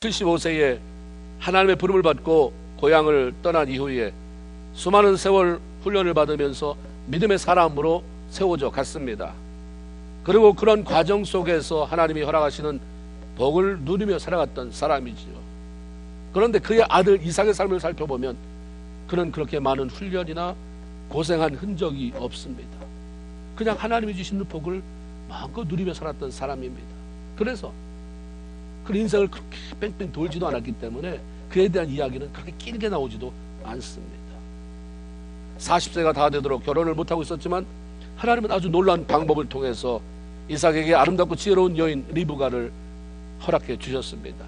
75세에 하나님의 부름을 받고 고향을 떠난 이후에 수많은 세월 훈련을 받으면서 믿음의 사람으로 세워져 갔습니다. 그리고 그런 과정 속에서 하나님이 허락하시는 복을 누리며 살아갔던 사람이지요. 그런데 그의 아들 이삭의 삶을 살펴보면 그는 그렇게 많은 훈련이나 고생한 흔적이 없습니다. 그냥 하나님이 주시는 복을 마음껏 누리며 살았던 사람입니다. 그래서 그 인생을 그렇게 뺑뺑 돌지도 않았기 때문에 그에 대한 이야기는 그렇게 길게 나오지도 않습니다. 40세가 다 되도록 결혼을 못하고 있었지만 하나님은 아주 놀라운 방법을 통해서 이삭에게 아름답고 지혜로운 여인 리브가를 허락해 주셨습니다.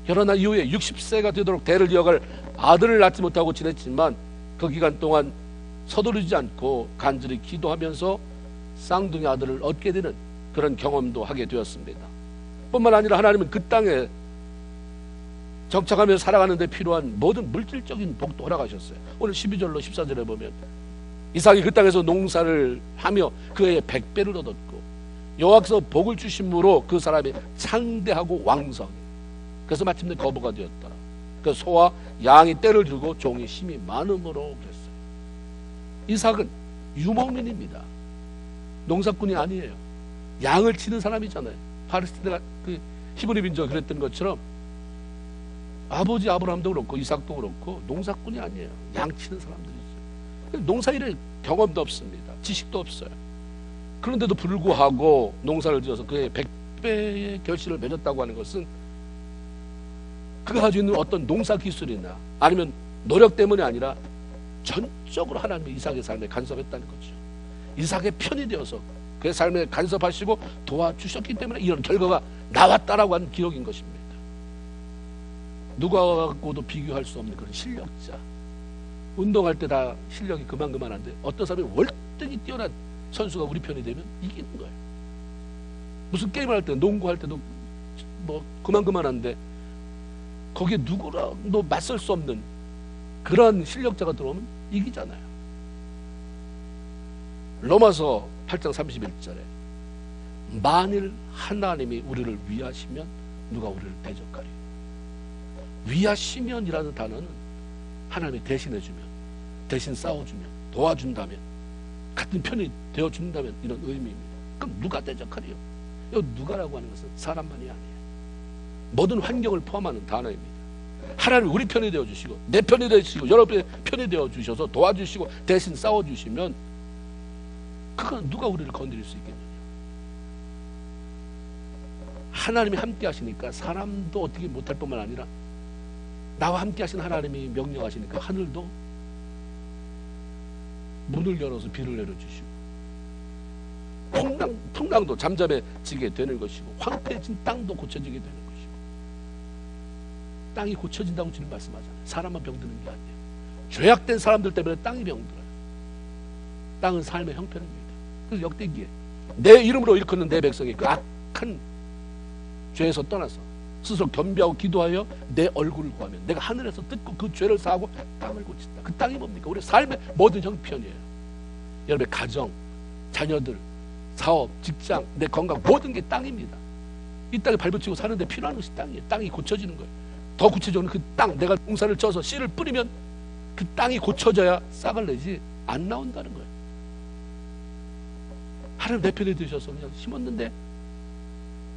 결혼한 이후에 60세가 되도록 대를 이어갈 아들을 낳지 못하고 지냈지만 그 기간 동안 서두르지 않고 간절히 기도하면서 쌍둥이 아들을 얻게 되는 그런 경험도 하게 되었습니다. 뿐만 아니라 하나님은 그 땅에 정착하며 살아가는 데 필요한 모든 물질적인 복도 허락하셨어요. 오늘 12절로 14절에 보면 이삭이 그 땅에서 농사를 하며 그의 100배를 얻었고 여호와께서 복을 주심으로 그 사람이 창대하고 왕성해. 그래서 마침내 거부가 되었더라. 그 소와 양이 떼를 들고 종이 힘이 많음으로 그랬어요. 이삭은 유목민입니다. 농사꾼이 아니에요. 양을 치는 사람이잖아요. 팔레스티나 그 히브리 민족이 그랬던 것처럼 아버지 아브라함도 그렇고 이삭도 그렇고 농사꾼이 아니에요. 양 치는 사람들이죠. 농사일에 경험도 없습니다. 지식도 없어요. 그런데도 불구하고 농사를 지어서 그의 100배의 결실을 맺었다고 하는 것은 그가 가지고 있는 어떤 농사 기술이나 아니면 노력 때문이 아니라 전적으로 하나님의 이삭의 삶에 간섭했다는 거죠. 이삭의 편이 되어서 그의 삶에 간섭하시고 도와주셨기 때문에 이런 결과가 나왔다라고 하는 기록인 것입니다. 누구하고도 비교할 수 없는 그런 실력자. 운동할 때 다 실력이 그만한데 어떤 사람이 월등히 뛰어난 선수가 우리 편이 되면 이기는 거예요. 무슨 게임을 할 때 농구할 때도 뭐 그만한데 거기에 누구랑도 맞설 수 없는 그런 실력자가 들어오면 이기잖아요. 로마서 8장 31절에 만일 하나님이 우리를 위하시면 누가 우리를 대적하리. 위하시면이라는 단어는 하나님이 대신해주면, 대신 싸워주면, 도와준다면, 같은 편이 되어준다면 이런 의미입니다. 그럼 누가 대적하리요? 이 누가라고 하는 것은 사람만이 아니에요. 모든 환경을 포함하는 단어입니다. 하나님이 우리 편이 되어주시고 내 편이 되어주시고 여러분의 편이 되어주셔서 도와주시고 대신 싸워주시면 그건 누가 우리를 건드릴 수 있겠느냐. 하나님이 함께 하시니까 사람도 어떻게 못할 뿐만 아니라 나와 함께 하신 하나님이 명령하시니까 하늘도 문을 열어서 비를 내려주시고 풍랑도 잠잠해지게 되는 것이고 황폐해진 땅도 고쳐지게 되는 것이고 땅이 고쳐진다고 주님 말씀하잖아요. 사람만 병드는 게 아니에요. 죄악된 사람들 때문에 땅이 병들어요. 땅은 삶의 형편입니다. 그래서 역대기에 내 이름으로 일컫는 내 백성이 그 악한 죄에서 떠나서 스스로 겸비하고 기도하여 내 얼굴을 구하면 내가 하늘에서 듣고 그 죄를 사하고 땅을 고친다. 그 땅이 뭡니까? 우리 삶의 모든 형편이에요. 여러분의 가정, 자녀들, 사업, 직장, 내 건강 모든 게 땅입니다. 이 땅에 발붙이고 사는데 필요한 것이 땅이에요. 땅이 고쳐지는 거예요. 더 구체적으로 그 땅, 내가 농사를 쪄서 씨를 뿌리면 그 땅이 고쳐져야 싹을 내지 안 나온다는 거예요. 하나님 내 편에 드셔서 그냥 심었는데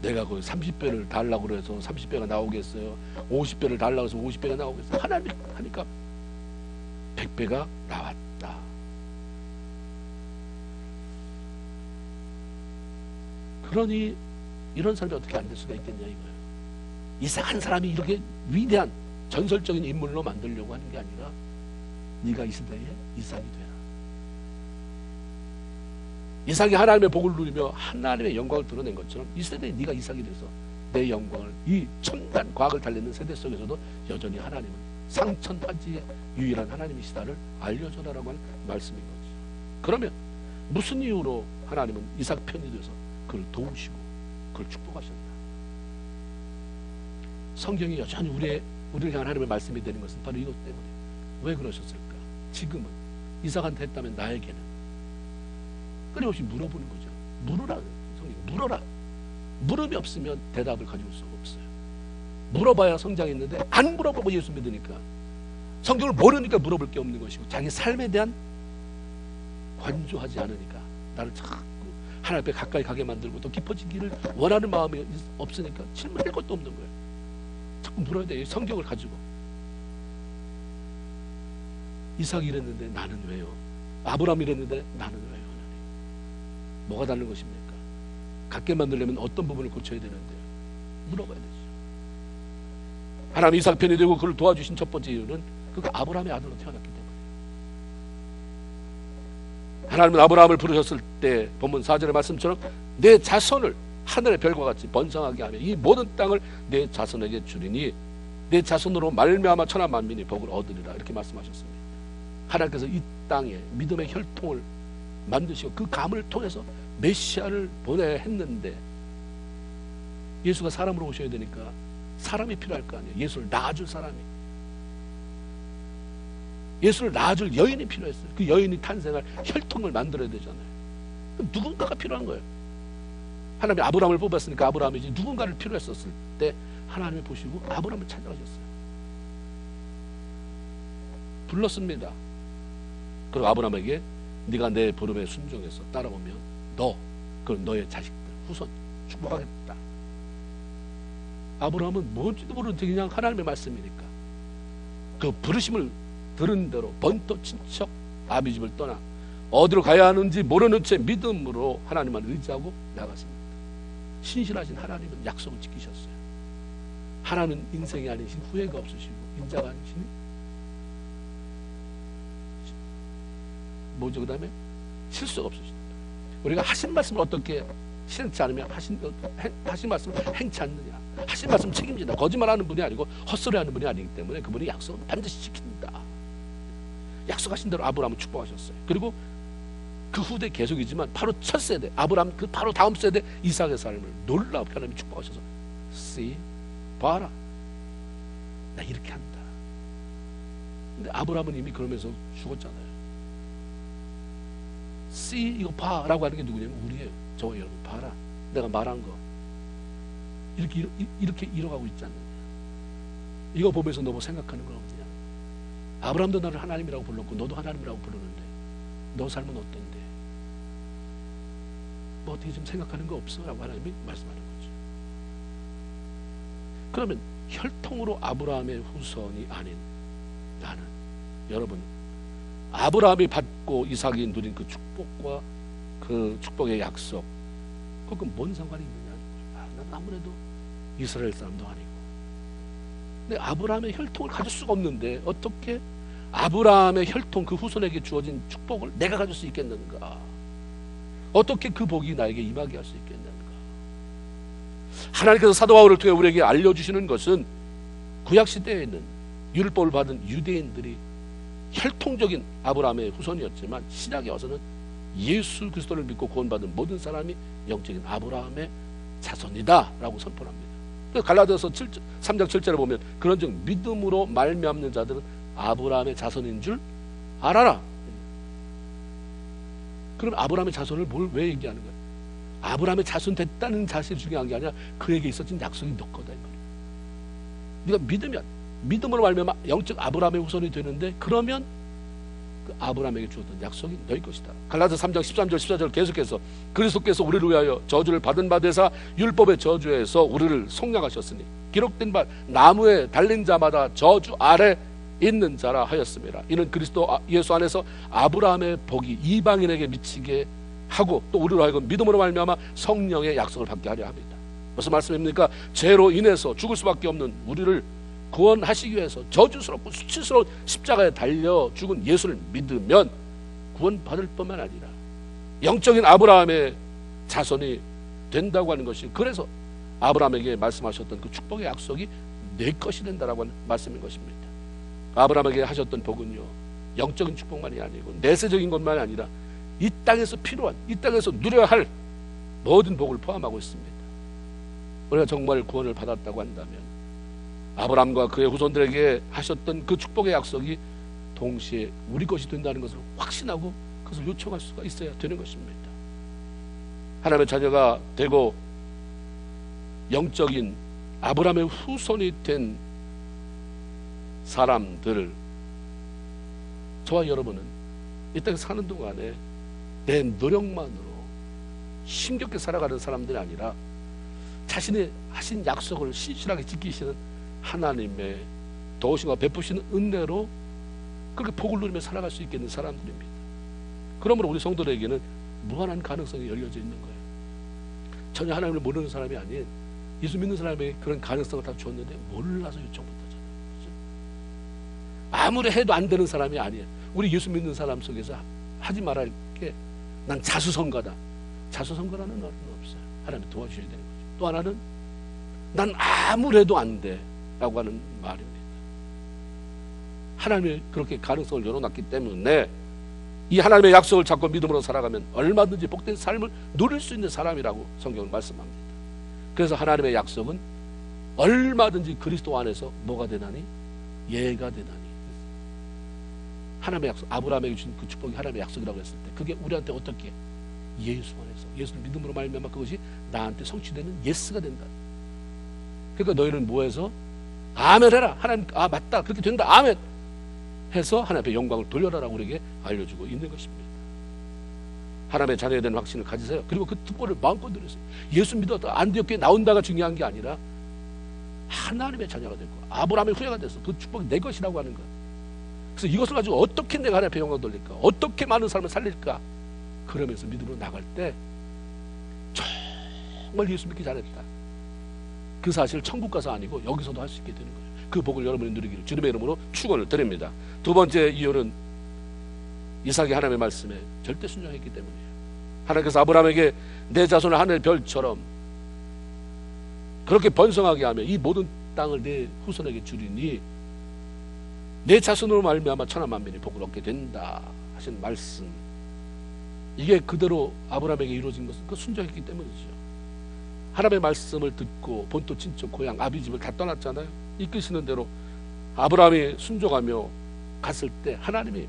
내가 그 30배를 달라고 그래서 30배가 나오겠어요? 50배를 달라고 해서 50배가 나오겠어요? 하나님이 하니까 100배가 나왔다. 그러니 이런 삶이 어떻게 안 될 수가 있겠냐 이거예요. 이상한 사람이 이렇게 위대한 전설적인 인물로 만들려고 하는 게 아니라 네가 이 시대에 이삭이 되라. 이삭이 하나님의 복을 누리며 하나님의 영광을 드러낸 것처럼 이 세대에 네가 이삭이 돼서 내 영광을 이 첨단 과학을 달리는 세대 속에서도 여전히 하나님은 상천하지의 유일한 하나님이시다를 알려줘라라고 하는 말씀인 거죠. 그러면 무슨 이유로 하나님은 이삭 편이 돼서 그를 도우시고 그를 축복하셨나? 성경이 여전히 우리를 향한 하나님의 말씀이 되는 것은 바로 이것 때문에. 왜 그러셨을까? 지금은 이삭한테 했다면 나에게는 끊임없이 물어보는 거죠. 물으라. 성경 물어라. 물음이 없으면 대답을 가지고 수가 없어요. 물어봐야 성장이 있는데 안 물어보고 예수 믿으니까, 성경을 모르니까 물어볼 게 없는 것이고, 자기 삶에 대한 관조하지 않으니까 나를 자꾸 하나님 앞에 가까이 가게 만들고 더 깊어지기를 원하는 마음이 없으니까 질문할 것도 없는 거예요. 자꾸 물어야 돼요. 성경을 가지고. 이삭이 이랬는데 나는 왜요? 아브라함이 이랬는데 나는 왜요? 하나님, 뭐가 다른 것입니까? 갖게 만들려면 어떤 부분을 고쳐야 되는데요? 물어봐야 되죠. 하나님 이삭 편이 되고 그를 도와주신 첫 번째 이유는 그가 아브라함의 아들로 태어났기 때문에. 하나님은 아브라함을 부르셨을 때 본문 4절의 말씀처럼 내 자손을 하늘의 별과 같이 번성하게 하며 이 모든 땅을 내 자손에게 주리니 내 자손으로 말미암아 천하 만민이 복을 얻으리라, 이렇게 말씀하셨습니다. 하나님께서 이 땅에 믿음의 혈통을 만드시고 그 감을 통해서 메시아를 보내야 했는데, 예수가 사람으로 오셔야 되니까 사람이 필요할 거 아니에요. 예수를 낳아줄 사람이, 예수를 낳아줄 여인이 필요했어요. 그 여인이 탄생할 혈통을 만들어야 되잖아요. 누군가가 필요한 거예요. 하나님이 아브라함을 뽑았으니까 아브라함이 이제 누군가를 필요했었을 때 하나님이 보시고 아브라함을 찾아가셨어요. 불렀습니다. 그리고 아브라함에게 네가 내 부름에 순종해서 따라오면 너, 그리고 너의 자식들, 후손 축복하겠다. 아브라함은 뭔지도 모르는데 그냥 하나님의 말씀이니까 그 부르심을 들은 대로 번토 친척 아비 집을 떠나 어디로 가야 하는지 모르는 채 믿음으로 하나님만 의지하고 나갔습니다. 신실하신 하나님은 약속을 지키셨어요. 하나님은 인생이 아니신 후회가 없으시고 인자가 아니신 뭐죠? 그 다음에 실수가 없으십니다. 우리가 하신 말씀을 어떻게 실행치 않으면 하신 말씀을 행치 않느냐, 하신 말씀 책임진다. 거짓말하는 분이 아니고 헛소리하는 분이 아니기 때문에 그분이 약속은 반드시 지킨다. 약속하신 대로 아브라함을 축복하셨어요. 그리고 그 후대 계속이지만 바로 첫 세대 아브라함, 그 바로 다음 세대 이삭의 삶을 놀랍게 하나님이 축복하셔서 see, 봐라, 나 이렇게 한다. 근데 아브라함은 이미 그러면서 죽었잖아요. see, 이거 봐라고 하는 게 누구냐면 우리예요. 저와 여러분, 봐라, 내가 말한 거 이렇게 이뤄가고 있지 않느냐. 이거 보면서 너 뭐 생각하는 건 없느냐. 아브라함도 나를 하나님이라고 불렀고 너도 하나님이라고 부르는데 너 삶은 어떤데? 뭐 어떻게 좀 생각하는 거 없어? 라고 하나님이 말씀하는 거죠. 그러면 혈통으로 아브라함의 후손이 아닌 나는, 여러분, 아브라함이 받고 이삭이 누린 그 축복과 그 축복의 약속, 그건 뭔 상관이 있느냐. 나는 아무래도 이스라엘 사람도 아니고. 근데 아브라함의 혈통을 가질 수가 없는데 어떻게 아브라함의 혈통 그 후손에게 주어진 축복을 내가 가질 수 있겠는가? 어떻게 그 복이 나에게 임하게 할 수 있겠는가? 하나님께서 사도 바울을 통해 우리에게 알려주시는 것은 구약시대에 있는 율법을 받은 유대인들이 혈통적인 아브라함의 후손이었지만 신약에 와서는 예수 그리스도를 믿고 구원받은 모든 사람이 영적인 아브라함의 자손이다 라고 선포합니다. 갈라디아서 3장 7절에 보면 그런즉 믿음으로 말미암는 자들은 아브라함의 자손인 줄 알아라. 그럼 아브라함의 자손을 왜 얘기하는 거야? 아브라함의 자손 됐다는 사실이 중요한 게 아니라 그에게 있었던 약속이 너 거다 이 말이야. 네가 믿으면, 믿음으로 말미암아 영적 아브라함의 후손이 되는데, 그러면 그 아브라함에게 주었던 약속이 너희 것이다. 갈라디아서 3장 13절 14절 계속해서 그리스도께서 우리를 위하여 저주를 받은 바 되사 율법의 저주에서 우리를 속량하셨으니 기록된 바 나무에 달린 자마다 저주 아래 있는 자라 하였습니다. 이는 그리스도 예수 안에서 아브라함의 복이 이방인에게 미치게 하고 또 우리로 하여금 믿음으로 말미암아 성령의 약속을 받게 하려 합니다. 무슨 말씀입니까? 죄로 인해서 죽을 수밖에 없는 우리를 구원하시기 위해서 저주스럽고 수치스러운 십자가에 달려 죽은 예수를 믿으면 구원받을 뿐만 아니라 영적인 아브라함의 자손이 된다고 하는 것이, 그래서 아브라함에게 말씀하셨던 그 축복의 약속이 내 것이 된다라고 하는 말씀인 것입니다. 아브라함에게 하셨던 복은요, 영적인 축복만이 아니고 내세적인 것만이 아니라 이 땅에서 필요한, 이 땅에서 누려야 할 모든 복을 포함하고 있습니다. 우리가 정말 구원을 받았다고 한다면 아브라함과 그의 후손들에게 하셨던 그 축복의 약속이 동시에 우리 것이 된다는 것을 확신하고 그것을 요청할 수가 있어야 되는 것입니다. 하나님의 자녀가 되고 영적인 아브라함의 후손이 된 사람들, 저와 여러분은 이 땅에 사는 동안에 내 노력만으로 힘겹게 살아가는 사람들이 아니라 자신의 하신 약속을 신실하게 지키시는 하나님의 도우심과 베푸시는 은혜로 그렇게 복을 누리며 살아갈 수 있게 있는 사람들입니다. 그러므로 우리 성도들에게는 무한한 가능성이 열려져 있는 거예요. 전혀 하나님을 모르는 사람이 아닌 예수 믿는 사람에게 그런 가능성을 다 줬는데 몰라서 요청 못하잖아요. 그렇죠? 아무리 해도 안 되는 사람이 아니에요. 우리 예수 믿는 사람 속에서 하지 말아야 할 게, 난 자수성가다. 자수성가라는 말은 없어요. 하나님이 도와주셔야 되는 거죠. 또 하나는 난 아무래도 안 돼 라고 하는 말입니다. 하나님이 그렇게 가능성을 열어놨기 때문에 이 하나님의 약속을 잡고 믿음으로 살아가면 얼마든지 복된 삶을 누릴 수 있는 사람이라고 성경은 말씀합니다. 그래서 하나님의 약속은 얼마든지 그리스도 안에서 뭐가 되나니? 예가 되나니. 하나님의 약속, 아브라함에게 주신 그 축복이 하나님의 약속이라고 했을 때 그게 우리한테 어떻게? 예수 안에서, 예수를 믿음으로 말미암아 그것이 나한테 성취되는 예스가 된다. 그러니까 너희는 뭐해서? 아멘 해라. 하나님, 아 맞다, 그렇게 된다, 아멘 해서 하나님 앞에 영광을 돌려라라고 우리에게 알려주고 있는 것입니다. 하나님의 자녀에 대한 확신을 가지세요. 그리고 그 특권을 마음껏 누리세요. 예수 믿었다 안 되었기에 나온다가 중요한 게 아니라 하나님의 자녀가 됐고 아브라함의 후예가 됐어. 그 축복이 내 것이라고 하는 것. 그래서 이것을 가지고 어떻게 내가 하나님 앞에 영광을 돌릴까, 어떻게 많은 삶을 살릴까, 그러면서 믿음으로 나갈 때 정말 예수 믿기 잘했다, 그 사실을 천국 가서 아니고 여기서도 할 수 있게 되는 거예요. 그 복을 여러분이 누리기를 주님의 이름으로 축원을 드립니다. 두 번째 이유는 이삭이 하나님의 말씀에 절대 순종했기 때문이에요. 하나님께서 아브라함에게 내 자손을 하늘 별처럼 그렇게 번성하게 하며 이 모든 땅을 내 후손에게 주리니 내 자손으로 말미암아 천하 만민이 복을 얻게 된다 하신 말씀, 이게 그대로 아브라함에게 이루어진 것은 그 순종했기 때문이죠. 하나님의 말씀을 듣고 본토 친척 고향 아비 집을 다 떠났잖아요. 이끄시는 대로 아브라함이 순종하며 갔을 때 하나님이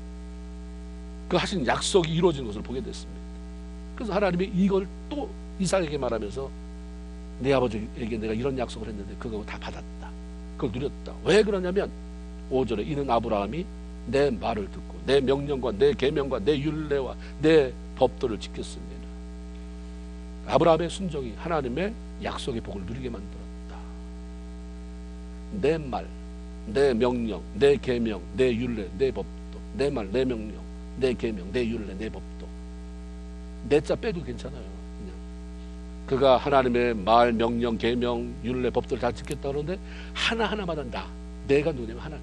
그 하신 약속이 이루어지는 것을 보게 됐습니다. 그래서 하나님이 이걸 또 이삭에게 말하면서 내 아버지에게 내가 이런 약속을 했는데 그거 다 받았다, 그걸 누렸다. 왜 그러냐면 5절에 이는 아브라함이 내 말을 듣고 내 명령과 내 계명과 내 율례와 내 법도를 지켰습니다. 아브라함의 순종이 하나님의 약속의 복을 누리게 만들었다. 내 말, 내 명령, 내 계명, 내 율례, 내 법도, 내 말, 내 명령, 내 계명, 내 율례, 내 법도, 내 자 빼도 괜찮아요. 그냥 그가 하나님의 말, 명령, 계명, 율례, 법도를 다 지켰다 그러는데 하나하나마다 내가 누구냐면 하나,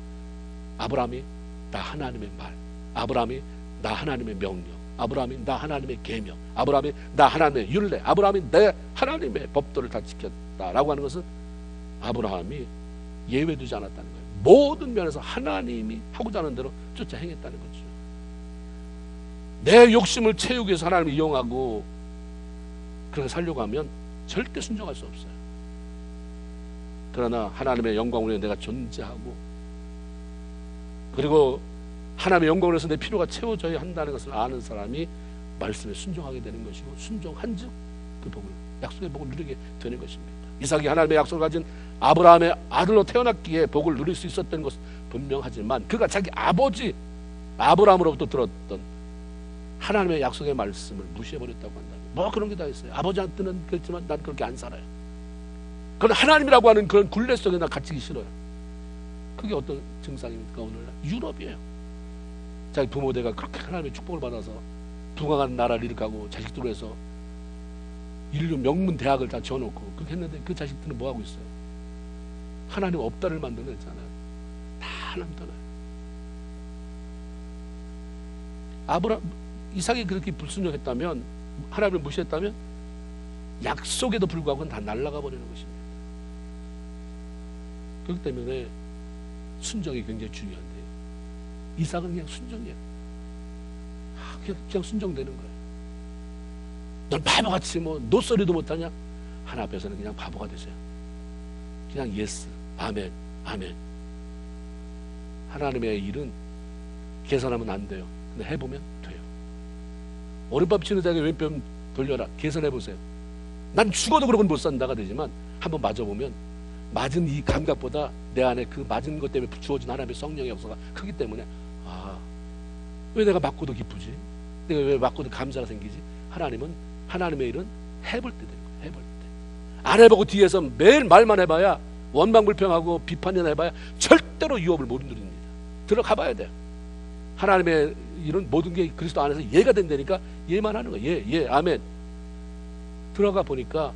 아브라함이 나 하나님의 말, 아브라함이 나 하나님의 명령, 아브라함이 나 하나님의 계명, 아브라함이 나 하나님의 율례, 아브라함이 내 하나님의 법도를 다 지켰다라고 하는 것은 아브라함이 예외두지 않았다는 거예요. 모든 면에서 하나님이 하고자 하는 대로 쫓아 행했다는 거죠. 내 욕심을 채우기 위해서 하나님을 이용하고 그렇게 살려고 하면 절대 순종할 수 없어요. 그러나 하나님의 영광을 위해 내가 존재하고 그리고 하나님의 영광을 위해서 내 필요가 채워져야 한다는 것을 아는 사람이 말씀에 순종하게 되는 것이고 순종한 즉 그 복을, 약속의 복을 누리게 되는 것입니다. 이삭이 하나님의 약속을 가진 아브라함의 아들로 태어났기에 복을 누릴 수 있었던 것은 분명하지만 그가 자기 아버지 아브라함으로부터 들었던 하나님의 약속의 말씀을 무시해버렸다고 한다면 뭐 그런 게 다 있어요. 아버지한테는 그렇지만 난 그렇게 안 살아요. 그건 하나님이라고 하는 그런 굴레 속에 나 갇히기 싫어요. 그게 어떤 증상입니까? 오늘날 유럽이에요. 자기 부모대가 그렇게 하나님의 축복을 받아서 부강한 나라를 일으키고 자식들로 해서 인류 명문 대학을 다 지어놓고 그렇게 했는데 그 자식들은 뭐 하고 있어요? 하나님 없다를 만들어냈잖아요. 다 하나님 떠나요. 이삭이 그렇게 불순종했다면, 하나님을 무시했다면 약속에도 불구하고 다 날아가 버리는 것입니다. 그렇기 때문에 순종이 굉장히 중요한데요. 이삭은 그냥 순종이에요. 그냥 순종되는 거예요. 넌 바보같이 뭐 노소리도 못하냐? 하나 앞에서는 그냥 바보가 되세요. 그냥 예스, 아멘, 아멘. 하나님의 일은 계산하면 안 돼요. 근데 해보면 돼요. 오른밤 치는 자에게 왼뺨 돌려라. 계산해보세요. 난 죽어도 그러고는 못 산다가 되지만 한번 맞아보면 맞은 이 감각보다 내 안에 그 맞은 것 때문에 주어진 하나님의 성령의 역사가 크기 때문에 왜 내가 맞고도 기쁘지? 내가 왜 맞고도 감사가 생기지? 하나님은 하나님의 일은 해볼 때 되는 거예요. 해볼 때. 안 해보고 뒤에서 매일 말만 해봐야 원망불평하고 비판이나 해봐야 절대로 유업을 못 누립니다. 들어가 봐야 돼요. 하나님의 일은 모든 게 그리스도 안에서 이해가 된다니까 얘만 하는 거예요. 예, 아멘. 들어가 보니까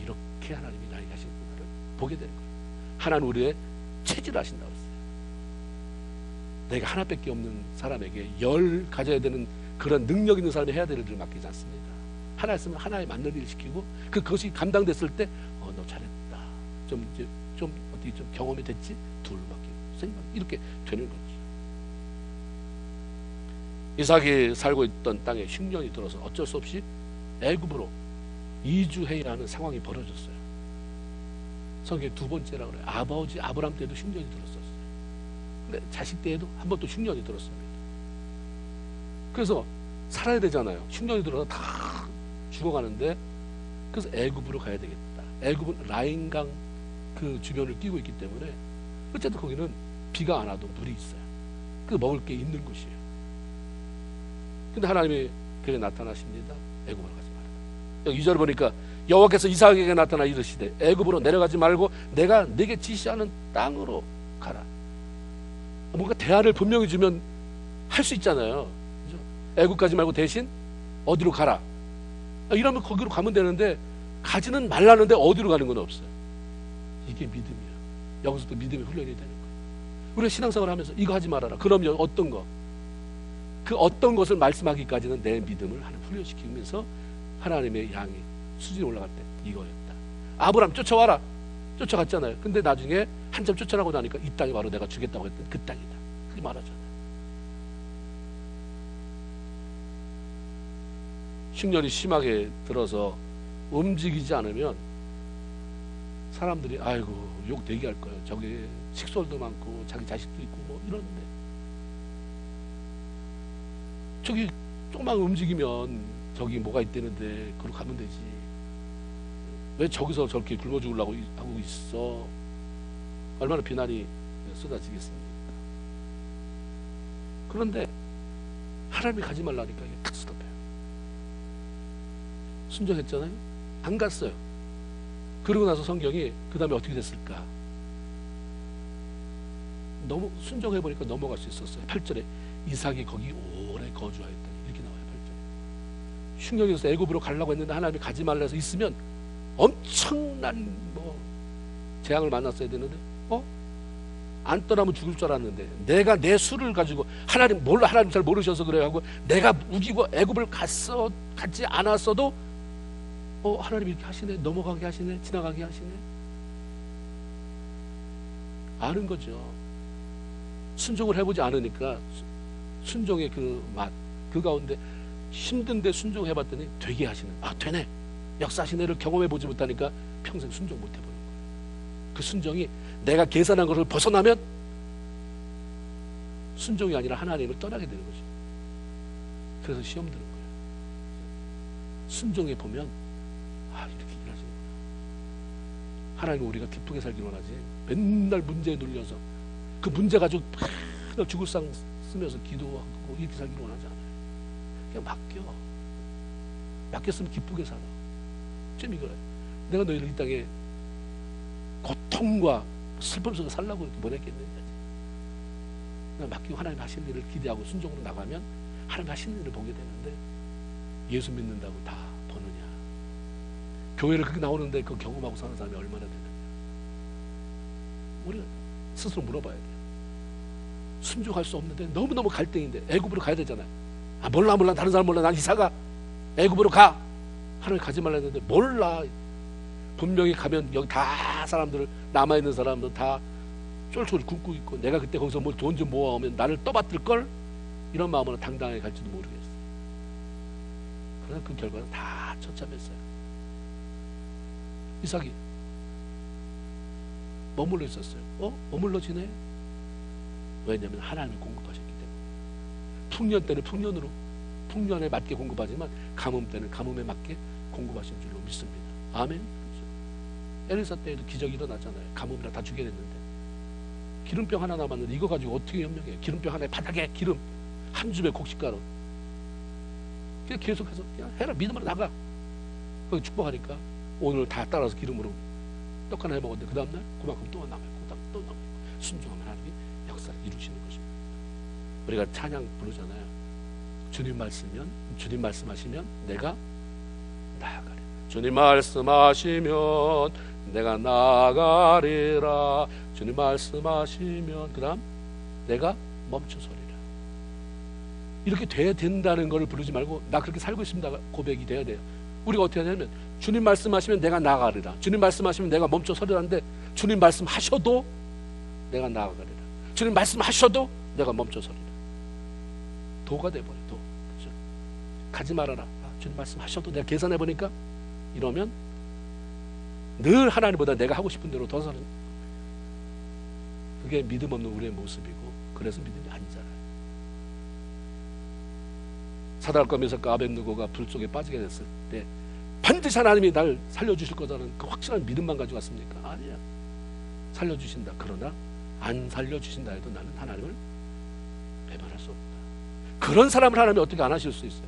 이렇게 하나님이 나에게 하시는구나를 보게 되는 거예요. 하나님 우리의 체질을 하신다고 했어요. 내가 하나밖에 없는 사람에게 열 가져야 되는 그런 능력 있는 사람이 해야 될 일을 맡기지 않습니다. 하나 있으면 하나에 맞는 일을 시키고 그것이 감당됐을 때 너 잘했다. 좀 어떻게 좀 경험이 됐지? 둘 맡기고 세 맡기고 이렇게 되는 거죠. 이삭이 살고 있던 땅에 흉년이 들어서 어쩔 수 없이 애굽으로 이주해야 하는 상황이 벌어졌어요. 성경에 두 번째라 그래요. 아버지 아브라함 때도 흉년이 들었었어요. 근데 자식 때에도 한 번 또 흉년이 들었습니다. 그래서 살아야 되잖아요. 흉년이 들어서 다 죽어가는데 그래서 애굽으로 가야 되겠다. 애굽은 라인강 그 주변을 끼고 있기 때문에 어쨌든 거기는 비가 안 와도 물이 있어요. 그 먹을 게 있는 곳이에요. 근데 하나님이 그에 나타나십니다. 애굽으로 가지 말라. 여기 2절 보니까 여호와께서 이삭에게 나타나 이르시되 애굽으로 내려가지 말고 내가 네게 지시하는 땅으로 가라. 뭔가 대안을 분명히 주면 할 수 있잖아요. 그죠? 애굽 가지 말고 대신 어디로 가라. 이러면 거기로 가면 되는데 가지는 말라는데 어디로 가는 건 없어요. 이게 믿음이야. 여기서도 믿음의 훈련이 되는 거예요. 우리가 신앙생활 하면서 이거 하지 말아라. 그럼요. 어떤 거? 그 어떤 것을 말씀하기까지는 내 믿음을 하나 훈련시키면서 하나님의 양이 수준이 올라갈 때 이거였다. 아브라함 쫓아와라. 쫓아갔잖아요. 근데 나중에 한참 쫓아나고 나니까 이 땅이 바로 내가 주겠다고 했던 그 땅이다. 그게 말하잖아요. 흉년이 심하게 들어서 움직이지 않으면 사람들이 아이고 욕 되게 할 거예요. 저기 식솔도 많고 자기 자식도 있고 뭐 이러는데 저기 조금만 움직이면 저기 뭐가 있다는데 그로 가면 되지. 왜 저기서 저렇게 굶어 죽으려고 하고 있어? 얼마나 비난이 쏟아지겠습니까? 그런데 하나님이 가지 말라니까 이게 탁 스톱해요. 순종했잖아요. 안 갔어요. 그러고 나서 성경이 그 다음에 어떻게 됐을까? 너무 순종해보니까 넘어갈 수 있었어요. 8절에 이삭이 거기 오래 거주하였다. 이렇게 나와요. 8절에. 흉년에서 애굽으로 가려고 했는데 하나님이 가지 말라 해서 있으면 엄청난 뭐 재앙을 만났어야 되는데 안 떠나면 죽을 줄 알았는데 내가 내 수를 가지고 하나님 몰라 하나님 잘 모르셔서 그래 하고 내가 우기고 애굽을 갔지 않았어도 하나님 이렇게 하시네. 넘어가게 하시네. 지나가게 하시네. 아는 거죠. 순종을 해보지 않으니까 순종의 그 맛, 그 가운데 힘든데 순종해봤더니 되게 하시는, 되네, 역사하시네를 경험해보지 못하니까 평생 순종 못해보는 거예요. 그 순종이 내가 계산한 것을 벗어나면 순종이 아니라 하나님을 떠나게 되는 거죠. 그래서 시험 드는 거예요. 순종해 보면 이렇게 일하시는구나. 하나님은 우리가 기쁘게 살기를 원하지 맨날 문제에 눌려서 그 문제 가지고 맨날 죽을 상 쓰면서 기도하고 이렇게 살기를 원하지 않아요. 그냥 맡겼으면 기쁘게 살아. 좀 이거예요. 내가 너희를 이 땅에 고통과 슬픔 속에 살라고 이렇게 보냈겠느냐. 그냥 맡기고 하나님 하시는 일을 기대하고 순종으로 나가면 하나님 하시는 일을 보게 되는데 예수 믿는다고 다 보느냐. 교회를 그렇게 나오는데 그 경험하고 사는 사람이 얼마나 되느냐. 우리가 스스로 물어봐야 돼요. 순종할 수 없는데 너무너무 갈등인데 애굽으로 가야 되잖아요. 몰라 다른 사람 몰라. 난 이사가 애굽으로 가. 하나님 가지 말라 했는데 몰라. 분명히 가면 여기 다 사람들 남아있는 사람들 다 쫄쫄 굶고 있고 내가 그때 거기서 뭐 돈 좀 모아오면 나를 떠받들걸? 이런 마음으로 당당하게 갈지도 모르겠어요. 그러나 그 결과는 다 처참했어요. 이삭이 머물러 있었어요. 머물러 지내? 왜냐하면 하나님이 공급하셨기 때문에. 풍년 때는 풍년으로 풍년에 맞게 공급하지만 가뭄 때는 가뭄에 맞게 공급하신 줄로 믿습니다. 아멘. 엘리사 때에도 기적이 일어났잖아요. 가뭄이라 다 죽게 됐는데 기름병 하나 남았는데 이거 가지고 어떻게 현명해요? 기름병 하나에 바닥에 기름 한 줌의 곡식가루. 그냥 계속해서 그냥 해라. 믿음으로 나가. 거기 축복하니까 오늘 다 따라서 기름으로 떡 하나 해먹었는데 그 다음날 그만큼 또 남아있고 그 다음 또 남아있고 순종하면 하나님이 역사를 이루시는 것입니다. 우리가 찬양 부르잖아요. 주님 말씀이면, 주님 말씀하시면 내가 나아가리. 주님 말씀하시면 내가 나아가리라. 주님 말씀하시면 그 다음 내가 멈춰서리라. 이렇게 돼야 된다는 걸 부르지 말고 나 그렇게 살고 있습니다 고백이 돼야 돼요. 우리가 어떻게 하냐면 주님 말씀하시면 내가 나아가리라. 주님 말씀하시면 내가 멈춰서리라는데 주님 말씀하셔도 내가 나아가리라. 주님 말씀하셔도 내가 멈춰서리라. 도가 돼버려. 도. 그렇죠? 가지 말아라. 주님 말씀하셔도 내가 계산해보니까 이러면 늘 하나님보다 내가 하고 싶은 대로 더 사는, 그게 믿음 없는 우리의 모습이고 그래서 믿음이 아니잖아요. 사드락과 메삭과 아벳느고가 불 속에 빠지게 됐을 때 반드시 하나님이 날 살려주실 거라는 그 확실한 믿음만 가지고 왔습니까? 아니야. 살려주신다. 그러나 안 살려주신다 해도 나는 하나님을 배반할 수 없다. 그런 사람을 하나님이 어떻게 안 하실 수 있어요?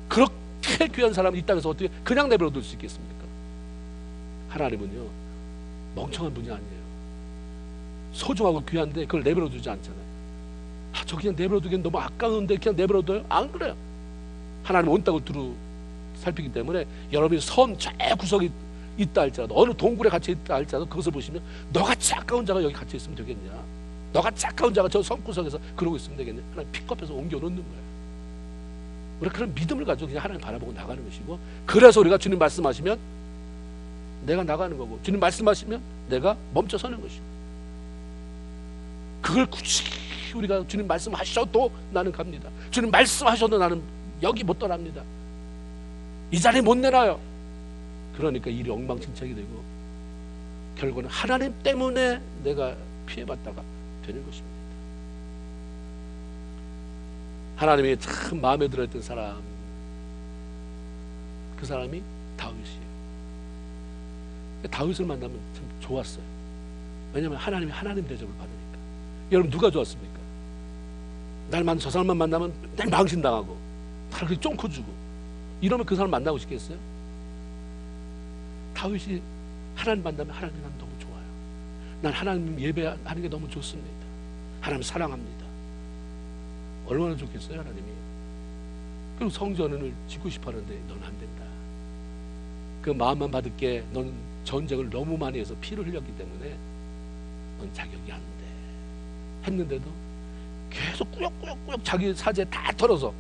그렇게 귀한 사람을 이 땅에서 어떻게 그냥 내버려 둘 수 있겠습니까? 하나님은요 멍청한 분이 아니에요. 소중하고 귀한데 그걸 내버려 두지 않잖아요. 저 그냥 내버려 두기엔 너무 아까운데 그냥 내버려 둬요? 안 그래요. 하나님 온 땅을 두루 살피기 때문에 여러분이 섬 저 구석이 있다 할지라도 어느 동굴에 갇혀 있다 할지라도 그것을 보시면 너같이 아까운 자가 여기 갇혀 있으면 되겠냐, 너같이 아까운 자가 저 섬 구석에서 그러고 있으면 되겠냐. 하나님 픽업해서 옮겨 놓는 거예요. 우리가 그런 믿음을 가지고 그냥 하나님 바라보고 나가는 것이고, 그래서 우리가 주님 말씀하시면 내가 나가는 거고 주님 말씀하시면 내가 멈춰 서는 것이고, 그걸 굳이 우리가 주님 말씀하셔도 나는 갑니다. 주님 말씀하셔도 나는 여기 못 떠납니다. 이 자리에 못 내놔요. 그러니까 일이 엉망진창이 되고 결국은 하나님 때문에 내가 피해받다가 되는 것입니다. 하나님이 참 마음에 들었던 사람, 그 사람이 다윗이에요. 다윗을 만나면 참 좋았어요. 왜냐하면 하나님이 하나님 대접을 받으니까. 여러분 누가 좋았습니까? 날만 저 사람만 만나면 날 망신당하고 나를 그렇게 쫑코 주고 이러면 그 사람 만나고 싶겠어요? 다윗이 하나님 만나면 하나님 난 너무 좋아요. 난 하나님 예배하는 게 너무 좋습니다. 하나님 사랑합니다. 얼마나 좋겠어요 하나님이. 그리고 성전을 짓고 싶어하는데 넌 안 된다. 그 마음만 받을게. 넌 전쟁을 너무 많이 해서 피를 흘렸기 때문에 넌 자격이 안 돼. 했는데도 계속 꾸역꾸역 자기 사제 다 털어서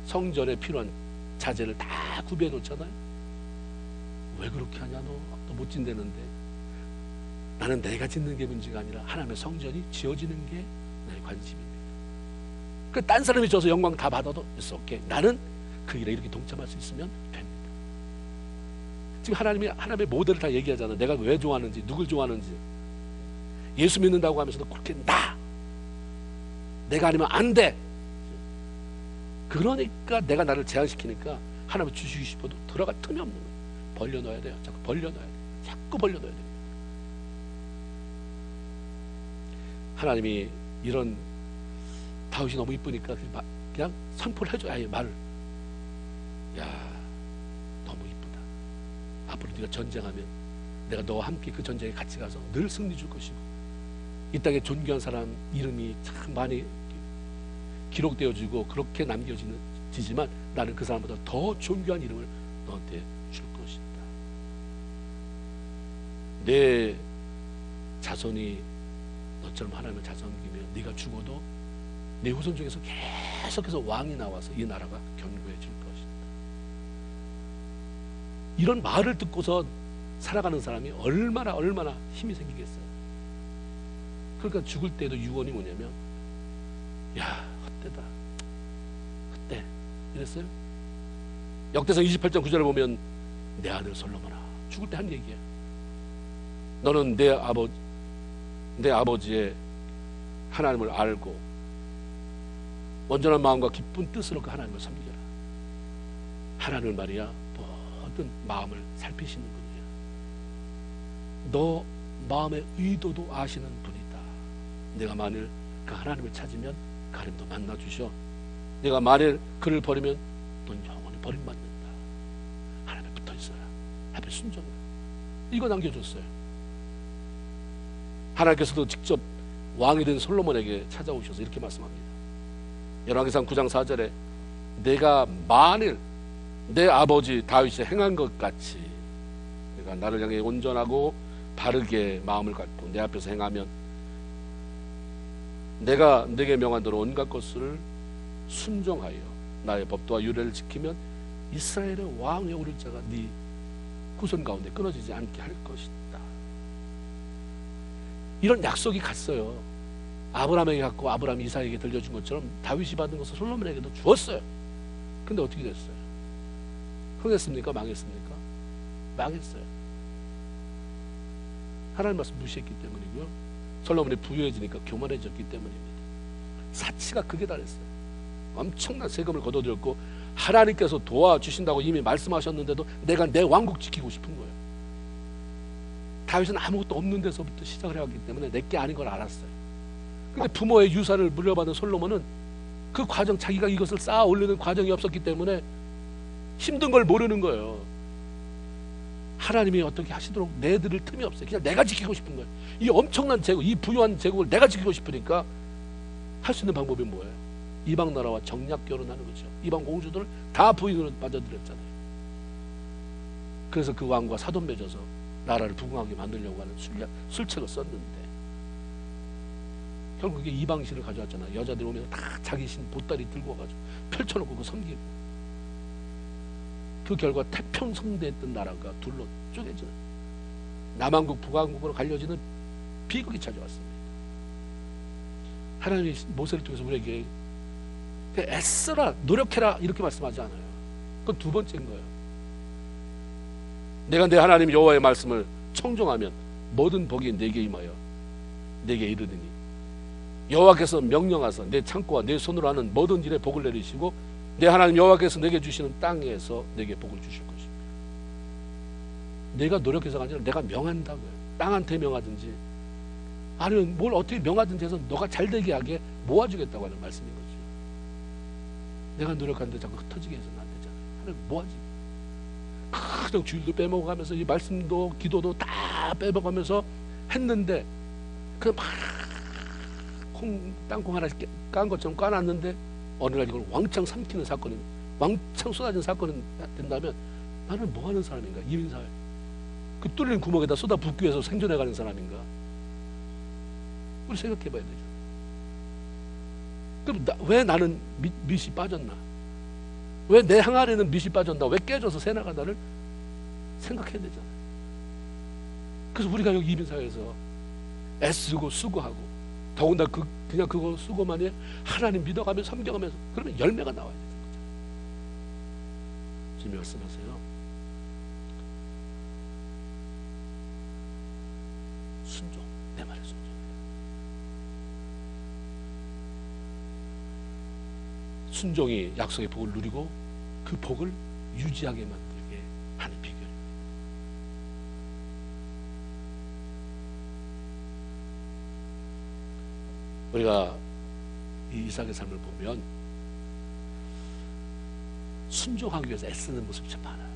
성전에 필요한 자재를 다 구비해 놓잖아요. 왜 그렇게 하냐? 너 못 짓는데. 나는 내가 짓는 게 문제가 아니라 하나님의 성전이 지어지는 게 나의 관심입니다. 그 딴 사람이 져서 영광 다 받아도 it's okay. 나는 그 일에 이렇게 동참할 수 있으면 됩니다. 지금 하나님의 모델을 다 얘기하잖아요. 내가 왜 좋아하는지, 누굴 좋아하는지. 예수 믿는다고 하면서도 그렇게 내가 아니면 안 돼. 그러니까 내가 나를 제한시키니까 하나님 주시고 싶어도 들어갈 틈이 없는 거예요. 벌려놔야 돼요. 자꾸 벌려놔야 돼요. 자꾸 벌려놔야 됩니다. 하나님이 이런 다윗이 너무 이쁘니까 그냥 선포를 해줘요. 아예 말을. 야, 너무 이쁘다. 앞으로 네가 전쟁하면 내가 너와 함께 그 전쟁에 같이 가서 늘 승리 줄 것이고, 이 땅에 존귀한 사람 이름이 참 많이 기록되어지고 그렇게 남겨지지만 나는 그 사람보다 더 존귀한 이름을 너한테 줄 것이다. 내 자손이 너처럼 하나님을 자손이면 네가 죽어도 내 후손 중에서 계속해서 왕이 나와서 이 나라가 견고해질 것이다. 이런 말을 듣고서 살아가는 사람이 얼마나 힘이 생기겠어요. 그러니까 죽을 때도 유언이 뭐냐면, 야, 헛되다. 헛돼. 이랬어요. 역대상 28장 9절을 보면 내 아들 솔로몬아, 죽을 때 한 얘기야. 너는 내 아버지의 하나님을 알고 온전한 마음과 기쁜 뜻으로 그 하나님을 섬기라. 하나님은 말이야 모든 마음을 살피시는 분이야. 너 마음의 의도도 아시는 분이다. 내가 만일 그 하나님을 찾으면 그 하나님도 만나주셔. 내가 만일 그를 버리면 넌 영원히 버림받는다. 하나님에 붙어있어라. 하필 순종을. 이거 남겨줬어요. 하나님께서도 직접 왕이 된 솔로몬에게 찾아오셔서 이렇게 말씀합니다. 열왕기상 9장 4절에 내가 만일 내 아버지 다윗이 행한 것 같이 내가 나를 향해 온전하고 바르게 마음을 갖고 내 앞에서 행하면 내가 네게 명한 대로 온갖 것을 순종하여 나의 법도와 유례를 지키면 이스라엘의 왕에 오를 자가 네 후손 가운데 끊어지지 않게 할 것이다. 이런 약속이 갔어요. 아브라함에게 갔고 아브라함이 이삭에게 들려준 것처럼 다윗이 받은 것을 솔로몬에게도 주었어요. 근데 어떻게 됐어요? 흥했습니까? 망했습니까? 망했어요. 하나님 말씀 무시했기 때문이고요. 솔로몬이 부유해지니까 교만해졌기 때문입니다. 사치가 극에 달했어요. 엄청난 세금을 걷어들였고 하나님께서 도와주신다고 이미 말씀하셨는데도 내가 내 왕국 지키고 싶은 거예요. 다윗은 아무것도 없는 데서부터 시작을 해왔기 때문에 내게 아닌 걸 알았어요. 근데 부모의 유산을 물려받은 솔로몬은 그 과정, 자기가 이것을 쌓아 올리는 과정이 없었기 때문에 힘든 걸 모르는 거예요. 하나님이 어떻게 하시도록 내들을 틈이 없어요. 그냥 내가 지키고 싶은 거예요. 이 엄청난 제국, 이 부유한 제국을 내가 지키고 싶으니까 할 수 있는 방법이 뭐예요? 이방 나라와 정략 결혼하는 거죠. 이방 공주들을 다 부인으로 빠져들였잖아요. 그래서 그 왕과 사돈 맺어서 나라를 부흥하게 만들려고 하는 술책을 썼는데 결국 그게 이방신을 가져왔잖아요. 여자들 오면 다 자기 신 보따리 들고 가지고 펼쳐놓고 그 섬기고, 그 결과 태평성대했던 나라가 둘로 쪼개지는, 남한국 북한국으로 갈려지는 비극이 찾아왔습니다. 하나님이 모세를 통해서 우리에게 애써라, 노력해라 이렇게 말씀하지 않아요. 그건 두 번째인 거예요. 내가 내 하나님 여호와의 말씀을 청종하면 모든 복이 내게 임하여 내게 이르더니 여호와께서 명령하사 내 창고와 내 손으로 하는 모든 일에 복을 내리시고 내 하나님 여호와께서 내게 주시는 땅에서 내게 복을 주실 것입니다. 내가 노력해서가 아니라 내가 명한다고요. 땅한테 명하든지 아니면 뭘 어떻게 명하든지 해서 너가 잘되게 하게 모아주겠다고 하는 말씀인 거죠. 내가 노력하는데 자꾸 흩어지게 해서는 안 되잖아요. 하나님 모아지. 그냥 주일도 빼먹어가면서 이 말씀도 기도도 다 빼먹으면서 했는데 그냥 막 땅콩 하나 깐 것처럼 까놨는데 어느 날 이걸 왕창 삼키는 사건이, 왕창 쏟아진 사건이 된다면 나는 뭐 하는 사람인가? 이민사회 그 뚫린 구멍에다 쏟아 붓기 위해서 생존해가는 사람인가? 우리 생각해봐야 되죠. 그럼 왜 나는 밑이 빠졌나? 왜 내 항아리는 밑이 빠졌나? 왜 깨져서 새 나가나를 생각해야 되잖아요. 그래서 우리가 여기 이민사회에서 애쓰고 수고하고 더군다나 그냥 그거 수고만 해 하나님 믿어가면서 섬겨가면서 그러면 열매가 나와야 되는 거죠. 주님이 말씀하세요. 순종, 내 말에 순종. 순종이 약속의 복을 누리고 그 복을 유지하게 만들게 하는 비결입니다. 우리가 이 이삭의 삶을 보면 순종하기 위해서 애쓰는 모습이 참 많아요.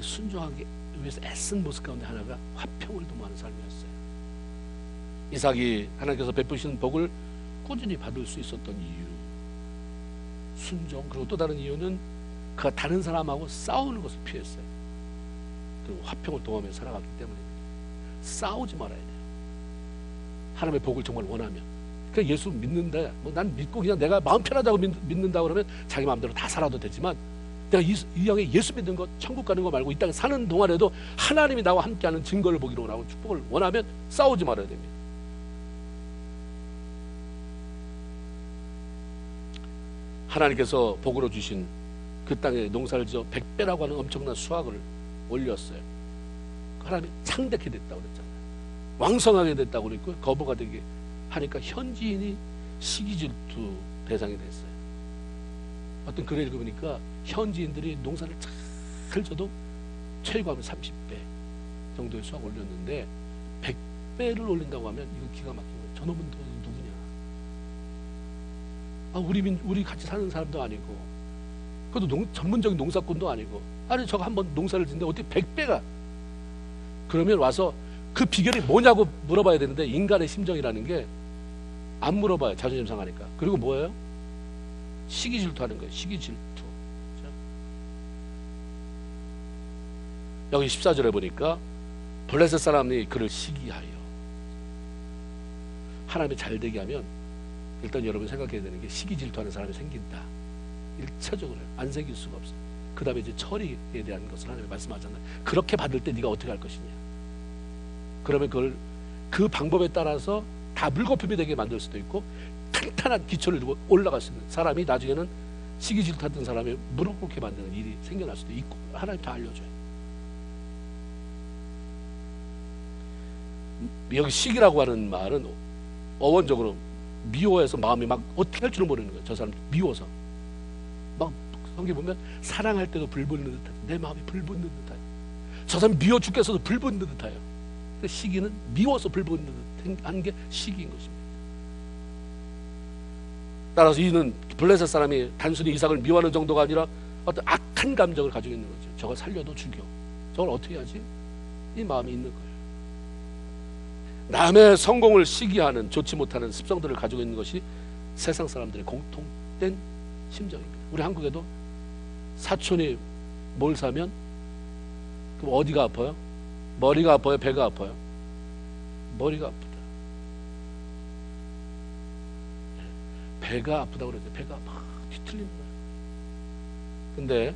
순종하기 위해서 애쓴 모습 가운데 하나가 화평을 도모하는 삶이었어요. 이삭이 하나님께서 베푸시는 복을 꾸준히 받을 수 있었던 이유, 순종. 그리고 또 다른 이유는 그가 다른 사람하고 싸우는 것을 피했어요. 그리고 화평을 도모하며 살아갔기 때문입니다. 싸우지 말아야 돼요. 하나님의 복을 정말 원하면. 그냥 예수 믿는데 난 믿고 그냥 내가 마음 편하다고 믿는다 그러면 자기 마음대로 다 살아도 되지만, 내가 이 땅에 예수 믿는 것, 천국 가는 거 말고 이 땅에 사는 동안에도 하나님이 나와 함께하는 증거를 보기로 원하고 축복을 원하면 싸우지 말아야 됩니다. 하나님께서 복으로 주신 그 땅에 농사를 지어 100배라고 하는 엄청난 수확을 올렸어요. 하나님이 창대케 됐다고 그랬잖아요. 왕성하게 됐다고 그랬고요. 거부가 되게 하니까 현지인이 시기질투 대상이 됐어요. 어떤 글을 읽어보니까 현지인들이 농사를 잘 져도 최고하면 30배, 정도의 수확 올렸는데 100배를 올린다고 하면 이거 기가 막힌 거예요. 저놈은 누구냐? 우리 같이 사는 사람도 아니고, 그것도 전문적인 농사꾼도 아니고, 아니 저거 한번 농사를 짓는데 어떻게 100배가? 그러면 와서 그 비결이 뭐냐고 물어봐야 되는데, 인간의 심정이라는 게 안 물어봐요. 자존심 상하니까. 그리고 뭐예요? 시기 질투하는 거예요. 시기 질투. 여기 14절에 보니까 블레셋 사람이 그를 시기하여. 하나님이 잘 되게 하면 일단 여러분 생각해야 되는 게, 시기 질투하는 사람이 생긴다. 1차적으로 안 생길 수가 없어. 그 다음에 이제 처리에 대한 것을 하나님이 말씀하잖아요. 그렇게 받을 때 네가 어떻게 할 것이냐. 그러면 그걸 그 방법에 따라서 다 물거품이 되게 만들 수도 있고, 탄탄한 기초를 두고 올라갈 수 있는 사람이 나중에는 시기 질투하던 사람이 무릎 꿇게 만드는 일이 생겨날 수도 있고, 하나님 다 알려줘요. 여기 시기라고 하는 말은 어원적으로 미워해서 마음이 막 어떻게 할 줄은 모르는 거예요. 저 사람 미워서 막 성경 보면 사랑할 때도 불붙는 듯하고 내 마음이 불붙는 듯하여. 저 사람 미워 죽겠어도 불붙는 듯하여. 시기는 미워서 불붙는 듯한 게 시기인 것입니다. 따라서 이는 블레셋 사람이 단순히 이삭을 미워하는 정도가 아니라 어떤 악한 감정을 가지고 있는 거죠. 저걸 살려도 죽여. 저걸 어떻게 하지? 이 마음이 있는 거예요. 남의 성공을 시기하는, 좋지 못하는 습성들을 가지고 있는 것이 세상 사람들의 공통된 심정입니다. 우리 한국에도 사촌이 뭘 사면 그럼 어디가 아파요? 머리가 아파요? 배가 아파요? 머리가 아프다. 배가 아프다고 그러죠. 배가 막 뒤틀리는 거예요. 근데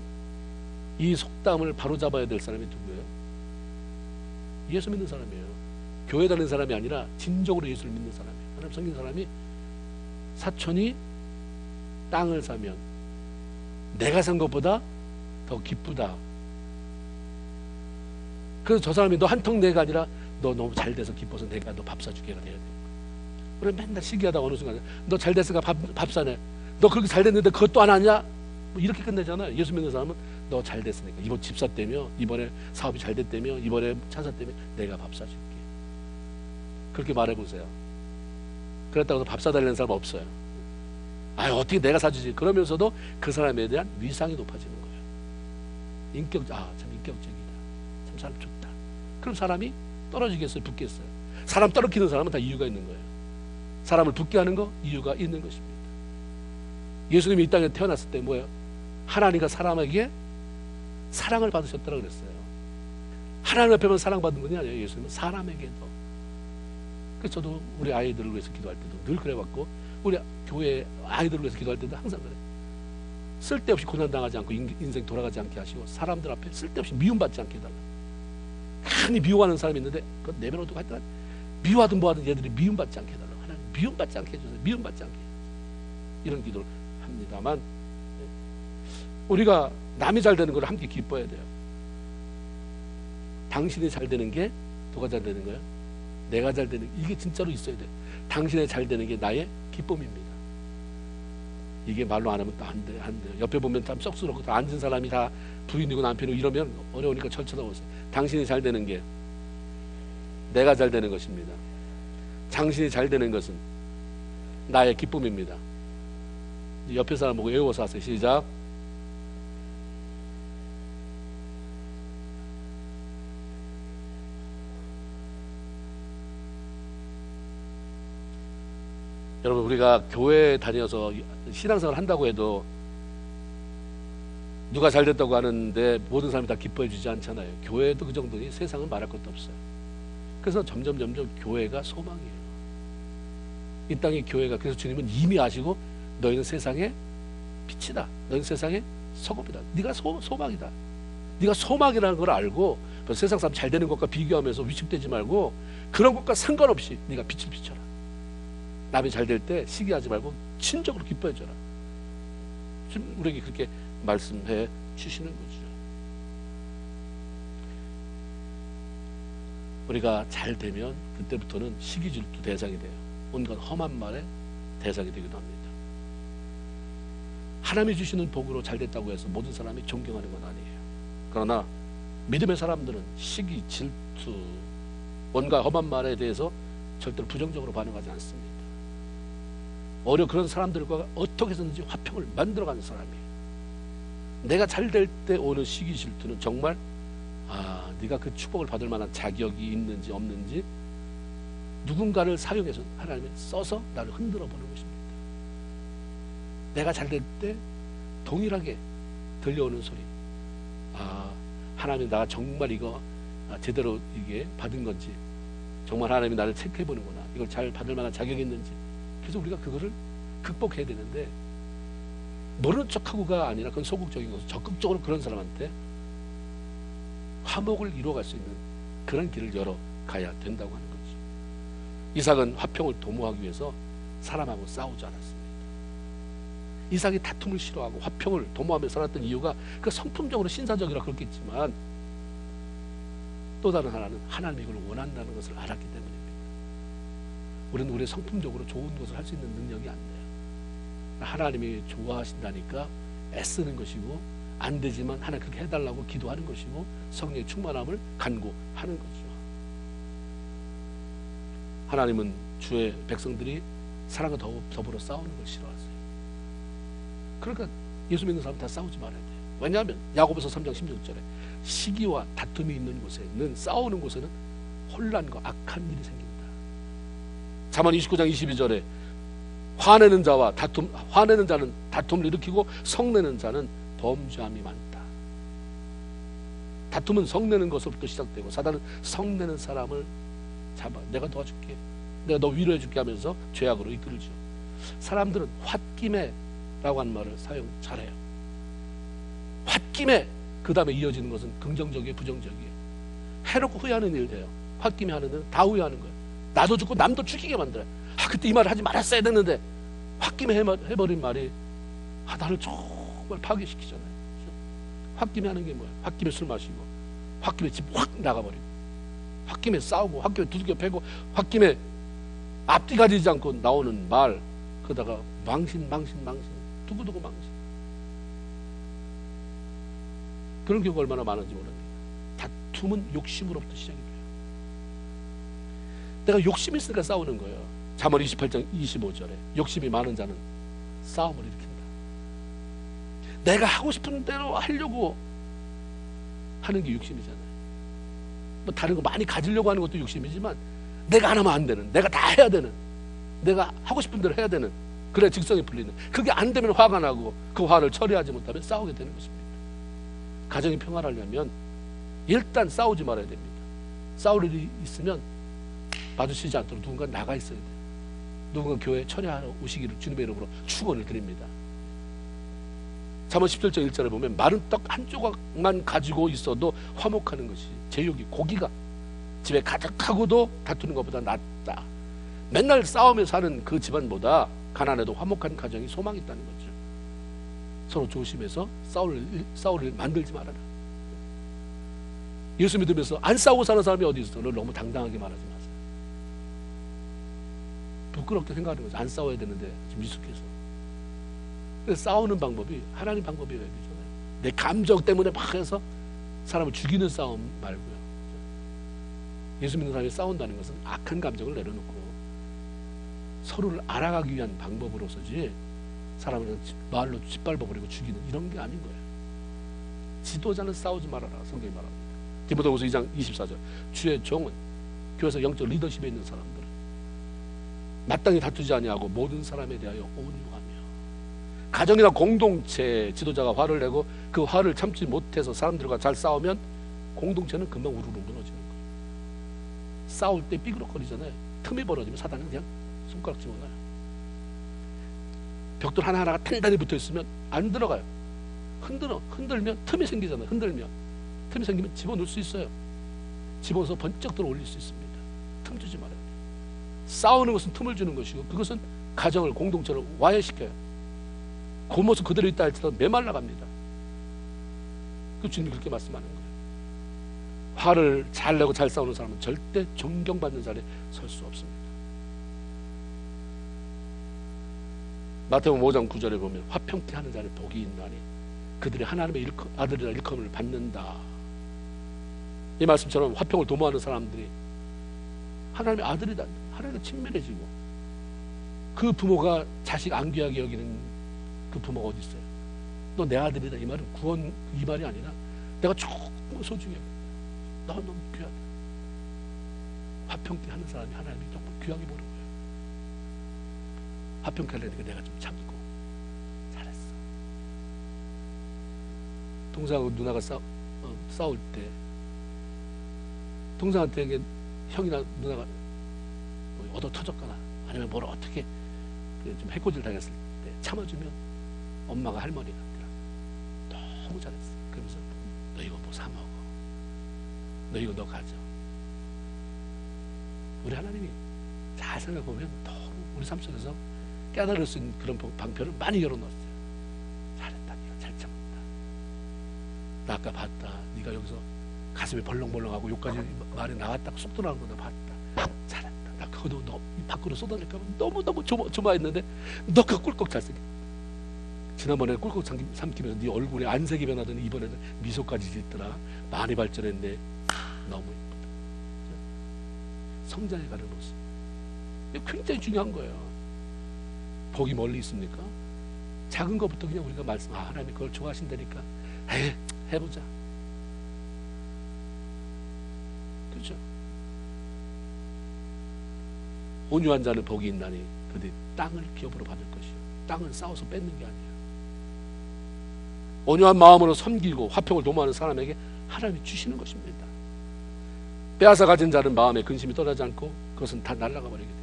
이 속담을 바로잡아야 될 사람이 누구예요? 예수 믿는 사람이에요. 교회 다니는 사람이 아니라 진정으로 예수를 믿는 사람이에요. 하나님 섬기는 사람이, 사촌이 땅을 사면 내가 산 것보다 더 기쁘다. 그래서 저 사람이 너 한 통 내가 아니라 너 너무 잘 돼서 기뻐서 내가 너 밥 사주게가 돼야 돼. 그래 맨날 시기하다가 어느 순간 너 잘 됐으니까 밥 사네. 너 그렇게 잘 됐는데 그것도 안 하냐? 뭐 이렇게 끝내잖아요. 예수 믿는 사람은 너 잘 됐으니까, 이번 집 샀다며, 이번에 사업이 잘 됐다며, 이번에 차 샀다며, 내가 밥 사줄게. 그렇게 말해보세요. 그랬다고 해서 밥 사달라는 사람 없어요. 아유 어떻게 내가 사주지. 그러면서도 그 사람에 대한 위상이 높아지는 거예요. 참 인격적이다. 참 사람 좋다. 그럼 사람이 떨어지겠어요? 붙겠어요? 사람 떨어뜨리는 사람은 다 이유가 있는 거예요. 사람을 붙게 하는 거 이유가 있는 것입니다. 예수님이 이 땅에 태어났을 때 뭐예요? 하나님과 사람에게 사랑을 받으셨다고 그랬어요. 하나님 앞에만 사랑받는 것이 아니에요. 예수님은 사람에게도. 그래서 저도 우리 아이들을 위해서 기도할 때도 늘 그래왔고, 우리 교회 아이들을 위해서 기도할 때도 항상 그래. 쓸데없이 고난당하지 않고 인생 돌아가지 않게 하시고, 사람들 앞에 쓸데없이 미움받지 않게 해달라. 많이 미워하는 사람이 있는데 그건 내버려두고 하여튼 미워하든 뭐하든 얘들이 미움받지 않게 해달라. 하나님 미움받지 않게 해주세요. 미움받지 않게. 이런 기도를 합니다만, 우리가 남이 잘 되는 걸 함께 기뻐해야 돼요. 당신이 잘 되는 게 누가 잘 되는 거예요? 내가 잘 되는, 이게 진짜로 있어야 돼요. 당신의 잘 되는 게 나의 기쁨입니다. 이게 말로 안 하면 또 안 돼요. 옆에 보면 참 썩스럽고 다 앉은 사람이 다 부인이고 남편이고 이러면 어려우니까 절 쳐다보세요. 당신이 잘 되는 게 내가 잘 되는 것입니다. 당신이 잘 되는 것은 나의 기쁨입니다. 옆에 사람 보고 외워서 하세요. 시작. 여러분, 우리가 교회에 다녀서 신앙생활 한다고 해도 누가 잘 됐다고 하는데 모든 사람이 다 기뻐해 주지 않잖아요. 교회도 그 정도니 세상은 말할 것도 없어요. 그래서 점점 교회가 소망이에요. 이 땅의 교회가. 그래서 주님은 이미 아시고 너희는 세상의 빛이다. 너희는 세상의 소금이다. 네가 소망이다. 네가 소망이라는 걸 알고 세상 사람 잘 되는 것과 비교하면서 위축되지 말고 그런 것과 상관없이 네가 빛을 비춰라. 남이 잘 될 때 시기하지 말고 진정으로 기뻐해줘라. 지금 우리에게 그렇게 말씀해 주시는 거죠. 우리가 잘 되면 그때부터는 시기질투 대상이 돼요. 온갖 험한 말의 대상이 되기도 합니다. 하나님이 주시는 복으로 잘 됐다고 해서 모든 사람이 존경하는 건 아니에요. 그러나 믿음의 사람들은 시기, 질투, 다투, 온갖 험한 말에 대해서 절대로 부정적으로 반응하지 않습니다. 오히려 그런 사람들과 어떻게 해서든지 화평을 만들어가는 사람이에요. 내가 잘 될 때 오는 시기 질투는 정말 네가 그 축복을 받을 만한 자격이 있는지 없는지 누군가를 사용해서 하나님이 써서 나를 흔들어 보는 것입니다. 내가 잘 될 때 동일하게 들려오는 소리, 하나님, 내가 정말 이거 제대로 이게 받은 건지, 정말 하나님이 나를 체크해 보는구나, 이걸 잘 받을 만한 자격이 있는지. 그래서 우리가 그거를 극복해야 되는데, 모르는 척하고가 아니라 그건 소극적인 거죠. 적극적으로 그런 사람한테 화목을 이루어갈 수 있는 그런 길을 열어가야 된다고 하는 거죠. 이삭은 화평을 도모하기 위해서 사람하고 싸우지 않았습니다. 이삭이 다툼을 싫어하고 화평을 도모하며 살았던 이유가 그 성품적으로 신사적이라 그렇겠지만, 또 다른 하나는 하나님이 이걸 원한다는 것을 알았기 때문입니다. 우리는 우리 성품적으로 좋은 것을 할 수 있는 능력이 안 돼요. 하나님이 좋아하신다니까 애쓰는 것이고, 안 되지만 하나님 그렇게 해달라고 기도하는 것이고, 성령의 충만함을 간구하는 거죠. 하나님은 주의 백성들이 사랑과 더불어 싸우는 걸 싫어하세요. 그러니까 예수 믿는 사람 다 싸우지 말아야 돼요. 왜냐하면 야고보서 3장 16절에 시기와 다툼이 있는 곳에는, 싸우는 곳에는 혼란과 악한 일이 생긴다. 잠언 29장 22절에 화내는 자는 다툼을 일으키고 성내는 자는 범죄함이 많다. 다툼은 성내는 것으로부터 시작되고, 사단은 성내는 사람을 잡아 내가 도와줄게, 내가 너 위로해줄게 하면서 죄악으로 이끌죠. 사람들은 홧김에라고 하는 말을 사용 잘해요. 홧김에 그 다음에 이어지는 것은 긍정적이에요, 부정적이에요. 해놓고 후회하는 일이에요. 홧김에 하는 일은 다 후회하는 거예요. 나도 죽고 남도 죽이게 만들어요. 그때 이 말을 하지 말았어야 됐는데, 홧김에 해버린 말이 나를 정말 파괴시키잖아요. 홧김에 하는 게 뭐야? 홧김에 술 마시고, 홧김에 집 확 나가버리고, 홧김에 싸우고, 홧김에 두들겨 패고, 홧김에 앞뒤 가리지 않고 나오는 말, 그러다가 망신, 두고두고 망신. 그런 경우가 얼마나 많은지 모릅니다. 다툼은 욕심으로부터 시작이 돼요. 내가 욕심이 있으니까 싸우는 거예요. 잠언 28장 25절에 욕심이 많은 자는 싸움을 일으킨다. 내가 하고 싶은 대로 하려고 하는 게 욕심이잖아요. 뭐 다른 거 많이 가지려고 하는 것도 욕심이지만, 내가 안 하면 안 되는, 내가 다 해야 되는, 내가 하고 싶은 대로 해야 되는, 그래야 직성이 풀리는, 그게 안 되면 화가 나고 그 화를 처리하지 못하면 싸우게 되는 것입니다. 가정이 평화하려면 일단 싸우지 말아야 됩니다. 싸울 일이 있으면 마주치지 않도록 누군가 나가 있어야 돼요. 누군가 교회에 처리하러 오시기를 주님의 이름으로 축원을 드립니다. 잠언 17장 1절에 보면 마른 떡 한 조각만 가지고 있어도 화목하는 것이 제육이, 고기가 집에 가득하고도 다투는 것보다 낫다. 맨날 싸우며 사는 그 집안보다 가난해도 화목한 가정이 소망이 있다는 거죠. 서로 조심해서 싸울 일 만들지 말아라. 예수 믿으면서 안 싸우고 사는 사람이 어디 있어? 너무 당당하게 말하지 마세요. 부끄럽게 생각하는 거죠. 안 싸워야 되는데 지금 미숙해서. 그래서 싸우는 방법이 하나님 방법이어야 되잖아요. 내 감정 때문에 막 해서 사람을 죽이는 싸움 말고요. 예수 믿는 사람이 싸운다는 것은 악한 감정을 내려놓고 서로를 알아가기 위한 방법으로서지, 사람을 말로 짓밟아버리고 죽이는 이런 게 아닌 거예요. 지도자는 싸우지 말아라, 성경이 말합니다. 디모데후서 2장 24절 주의 종은, 교회에서 영적 리더십에 있는 사람들은 마땅히 다투지 아니하고 모든 사람에 대하여 온유하며. 가정이나 공동체 지도자가 화를 내고 그 화를 참지 못해서 사람들과 잘 싸우면 공동체는 금방 우르르 무너지는 거예요. 싸울 때 삐그덕거리잖아요. 틈이 벌어지면 사단은 그냥 손가락 집어넣어요. 벽돌 하나하나가 단단히 붙어있으면 안 들어가요. 흔들면 틈이 생기잖아요. 틈이 생기면 집어넣을 수 있어요. 집어서 번쩍 들어 올릴 수 있습니다. 틈 주지 말아요. 싸우는 것은 틈을 주는 것이고, 그것은 가정을, 공동체를 와해시켜요. 그 모습 그대로 있다 할지라도 메말라 갑니다. 그 주님이 그렇게 말씀하는 거예요. 화를 잘 내고 잘 싸우는 사람은 절대 존경받는 자리에 설 수 없습니다. 마태복음 5장 9절에 보면 화평케 하는 자를 복이 있나니 그들이 하나님의 아들이라 일컬음을 받는다. 이 말씀처럼 화평을 도모하는 사람들이 하나님의 아들이다. 하나님과 친밀해지고, 그 부모가 자식 안 귀하게 여기는 그 부모가 어디 있어요? 너 내 아들이다. 이 말은 구원, 이 말이 아니라 내가 조금 소중해. 너 너무 귀하다. 화평케 하는 사람이 하나님이 정말 귀하게 보는 거예요. 화평케 하려니까 내가 좀 참고 잘했어. 동생하고 누나가 싸울 때 동생한테 이게 형이나 누나가 뭐 얻어 터졌거나 아니면 뭘 어떻게 좀 해코지를 당했을 때 참아주면 엄마가 할머니가 너무 잘했어. 그러면서 너 이거 뭐 사 먹어. 너 이거 너 가져. 우리 하나님이 잘 생각해보면 너무 우리 삶 속에서 깨달을 수 있는 그런 방편을 많이 열어놓았어요. 잘했다. 네가 잘 참았다. 나 아까 봤다. 네가 여기서 가슴이 벌렁벌렁하고 욕까지 말이 나왔다고 쏙 들어가는 거 나 봤다. 잘했다. 나 그거 너 밖으로 쏟아낼까 봐 너무너무 조마했는데 너가 꿀꺽 잘생겼다. 지난번에 꿀꺽 삼키면서 네 얼굴에 안색이 변하더니 이번에는 미소까지 짓더라. 많이 발전했네. 너무 예쁘다. 성장해 가는 모습. 이거 굉장히 중요한 거예요. 복이 멀리 있습니까? 작은 것부터 그냥 우리가 하나님이 그걸 좋아하신다니까 해보자. 그렇죠? 온유한 자는 복이 있나니 그들이 땅을 기업으로 받을 것이요. 땅은 싸워서 뺏는 게 아니에요. 온유한 마음으로 섬기고 화평을 도모하는 사람에게 하나님이 주시는 것입니다. 빼앗아 가진 자는 마음에 근심이 떠나지 않고 그것은 다 날아가 버리게 돼요.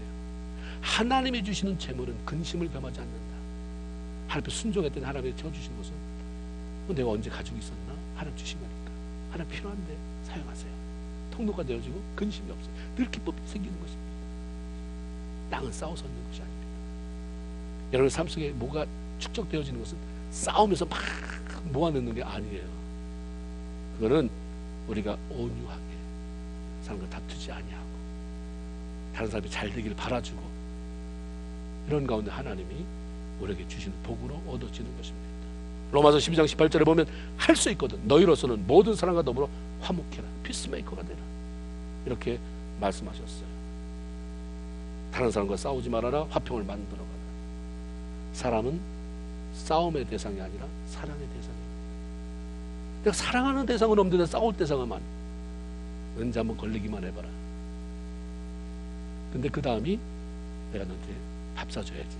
하나님이 주시는 재물은 근심을 겸하지 않는다. 하나님 앞에 순종했더니 하나님이 채워주신 것은 내가 언제 가지고 있었나? 하나님 주신 거니까. 하나님 필요한데 사용하세요. 통로가 되어지고 근심이 없어요. 늘 기쁨이 생기는 것입니다. 땅은 싸워서 얻는 것이 아닙니다. 여러분 삶 속에 뭐가 축적되어지는 것은 싸우면서 막 모아내는 게 아니에요. 그거는 우리가 온유하게 사람과 다투지 아니하고 다른 사람이 잘 되기를 바라주고 이런 가운데 하나님이 우리에게 주시는 복으로 얻어지는 것입니다. 로마서 12장 18절에 보면 할 수 있거든. 너희로서는 모든 사람과 더불어 화목해라. 피스메이커가 되라. 이렇게 말씀하셨어요. 다른 사람과 싸우지 말아라. 화평을 만들어가라. 사람은 싸움의 대상이 아니라 사랑의 대상입니다. 내가 사랑하는 대상은 없는데 싸울 대상은 많아. 언제 한번 걸리기만 해봐라. 근데 그 다음이 내가 너한테 밥 사줘야지.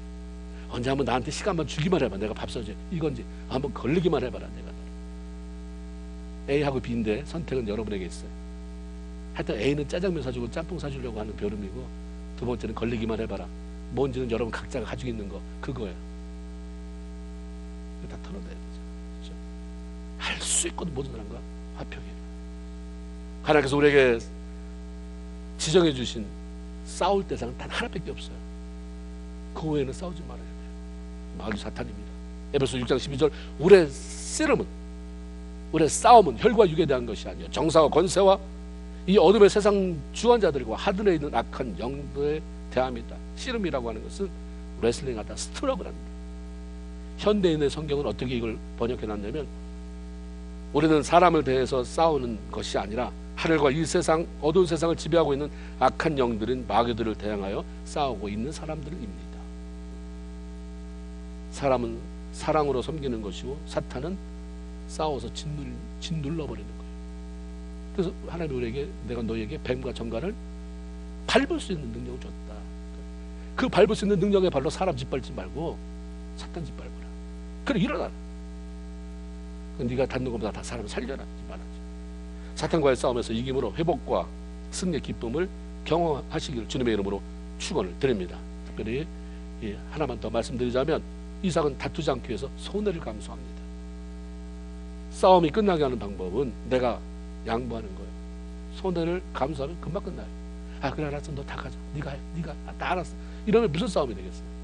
언제 한번 나한테 시간만 주기만 해봐. 내가 밥 사줘야지. 이건지 한번 걸리기만 해봐라. 내가 A하고 B인데 선택은 여러분에게 있어요. 하여튼 A는 짜장면 사주고 짬뽕 사주려고 하는 벼름이고, 두 번째는 걸리기만 해봐라. 뭔지는 여러분 각자가 가지고 있는 거 그거예요. 다 털어내야 되죠. 그렇죠? 할 수 있거든. 모든 사람과 화평해. 하나님께서 우리에게 지정해 주신 싸울 대상은 단 하나밖에 없어요. 그 외에는 싸우지 말아야 돼요. 마귀 사탄입니다. 에베소 6장 12절 우리의 씨름은, 우리의 싸움은 혈과 육에 대한 것이 아니요 정사와 권세와 이 어둠의 세상 주관자들과 하늘에 있는 악한 영들에 대함이다. 씨름이라고 하는 것은 레슬링하다, 스트러글한다. 현대인의 성경은 어떻게 이걸 번역해놨냐면, 우리는 사람을 대해서 싸우는 것이 아니라 하늘과 이 세상, 어두운 세상을 지배하고 있는 악한 영들인 마귀들을 대항하여 싸우고 있는 사람들입니다. 사람은 사랑으로 섬기는 것이고 사탄은 싸워서 짓눌러버리는 거예요. 그래서 하나님이 우리에게 내가 너희에게 뱀과 정갈을 밟을 수 있는 능력을 줬다. 그 밟을 수 있는 능력의 발로 사람 짓밟지 말고 사탄 짓밟아라. 그래 일어나라. 네가 닿는 것보다 다 사람을 살려라. 말하지. 사탄과의 싸움에서 이김으로 회복과 승리의 기쁨을 경험하시기를 주님의 이름으로 축원을 드립니다. 특별히 하나만 더 말씀드리자면, 이삭은 다투지 않기 위해서 손해를 감수합니다. 싸움이 끝나게 하는 방법은 내가 양보하는 거예요. 손해를 감수하면 금방 끝나요. 아 그래 알았어, 너 다 가져. 네가 해. 네가 다 알았어. 이러면 무슨 싸움이 되겠어요?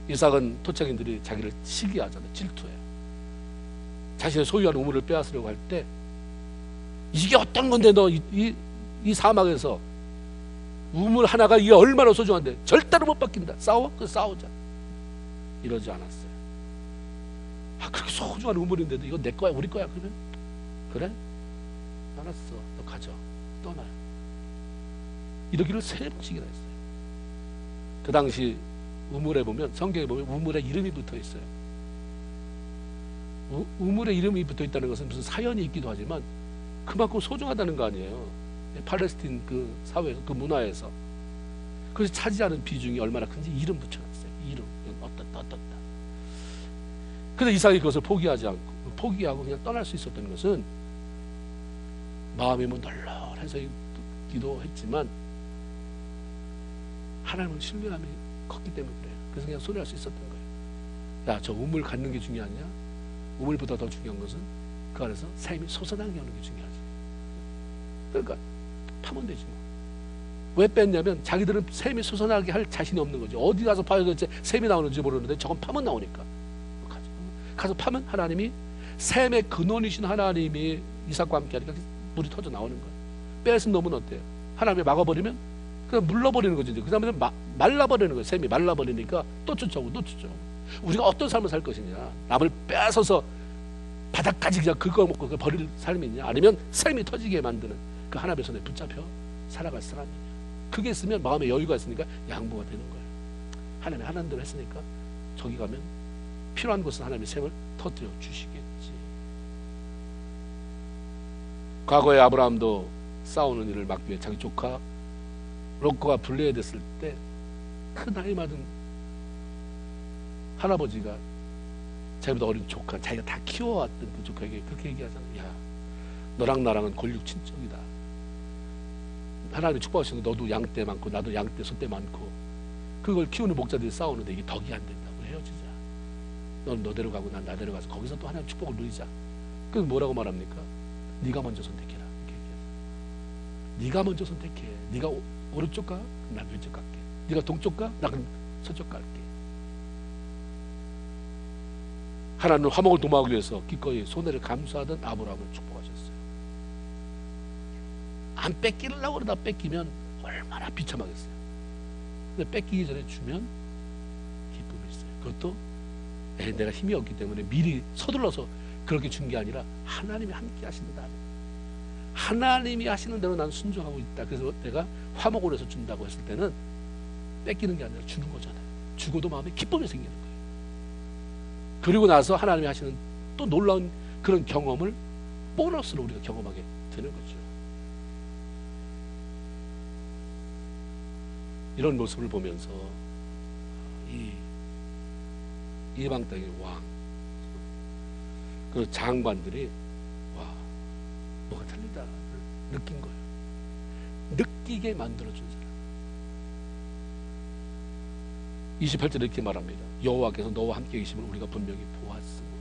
이삭은 토착인들이 자기를 시기하잖아요. 질투해요. 자신의 소유한 우물을 빼앗으려고 할 때 이게 어떤 건데 너 이 사막에서 우물 하나가 이게 얼마나 소중한데 절대로 못 바뀐다. 싸워? 그 싸우자. 이러지 않았어요. 아 그렇게 소중한 우물인데도 이거 내 거야 우리 거야 그러면 그래? 알았어, 너 가져, 떠나. 이러기를 3번씩이나 했어요. 그 당시 우물에 보면, 성경에 보면 우물에 이름이 붙어 있어요. 우물에 이름이 붙어 있다는 것은 무슨 사연이 있기도 하지만 그만큼 소중하다는 거 아니에요. 팔레스틴 그 사회에서, 그 문화에서. 그래서 차지하는 비중이 얼마나 큰지 이름 붙여놨어요. 이름, 어떻다. 그래서 이삭이 그것을 포기하고 그냥 떠날 수 있었던 것은 마음이 뭐 널널해서 기도했지만 하나님을 신뢰함이 컸기 때문에 그래요. 그래서 그냥 손해할 수 있었던 거예요. 야, 저 우물 갖는 게 중요하냐? 우물보다 더 중요한 것은 그 안에서 샘이 솟아나게 하는 게 중요하지. 그러니까 파면 되지 뭐. 왜 뺐냐면 자기들은 샘이 솟아나게 할 자신이 없는 거지. 어디 가서 파야 도대체 샘이 나오는지 모르는데 저건 파면 나오니까. 가서 파면 하나님이 샘의 근원이신 하나님이 이삭과 함께 하니까 물이 터져 나오는 거예요. 뺏은 놈은 어때요? 하나님이 막아버리면 그냥 물러버리는 거지. 그 다음에 말라버리는 거예요. 샘이 말라버리니까 또 쫓아오고 또 쫓아오고. 우리가 어떤 삶을 살 것이냐? 남을 뺏어서 바닥까지 그냥 긁어먹고 버릴 삶이냐? 아니면 샘이 터지게 만드는 그 하나님의 손에 붙잡혀 살아갈 사람이냐? 그게 있으면 마음에 여유가 있으니까 양보가 되는 거예요. 하나님이 하나님 대로 했으니까 저기 가면 필요한 곳은 하나님의 샘을 터뜨려 주시겠지. 과거에 아브라함도 싸우는 일을 막기 위해 자기 조카 롯과 분리됐을 때 그 나이 많은 할아버지가 자기보다 어린 조카, 자기가 다 키워왔던 그 조카에게 그렇게 얘기하잖아요. 야, 너랑 나랑은 골육 친척이다. 하나님이 축복하시는 너도 양떼 많고 나도 양떼 소떼 많고 그걸 키우는 목자들이 싸우는데 이게 덕이 안 된다고. 헤어지자. 넌 너대로 가고 난 나대로 가서 거기서 또 하나님 축복을 누리자. 그럼 뭐라고 말합니까? 네가 먼저 선택해라. 이렇게 얘기해요. 네가 먼저 선택해. 네가 오른쪽 가? 그럼 난 왼쪽 갈게. 네가 동쪽 가? 나 그럼 서쪽 갈게. 하나님은 화목을 도모하기 위해서 기꺼이 손해를 감수하던 아브라함을 축복하셨어요. 안 뺏기려고 그러다 뺏기면 얼마나 비참하겠어요. 근데 뺏기기 전에 주면 기쁨이 있어요. 그것도 내가 힘이 없기 때문에 미리 서둘러서 그렇게 준 게 아니라 하나님이 함께 하신다. 하나님이 하시는 대로 나는 순종하고 있다. 그래서 내가 화목을 해서 준다고 했을 때는 뺏기는 게 아니라 주는 거잖아요. 주고도 마음에 기쁨이 생기는 거예요. 그리고 나서 하나님이 하시는 또 놀라운 그런 경험을 보너스로 우리가 경험하게 되는 거죠. 이런 모습을 보면서 이 이방 땅의 왕, 그 장관들이 와, 뭐가 틀리다를 느낀 거예요. 느끼게 만들어준 사람. 28절 이렇게 말합니다. 여호와께서 너와 함께 계심을 우리가 분명히 보았으므로.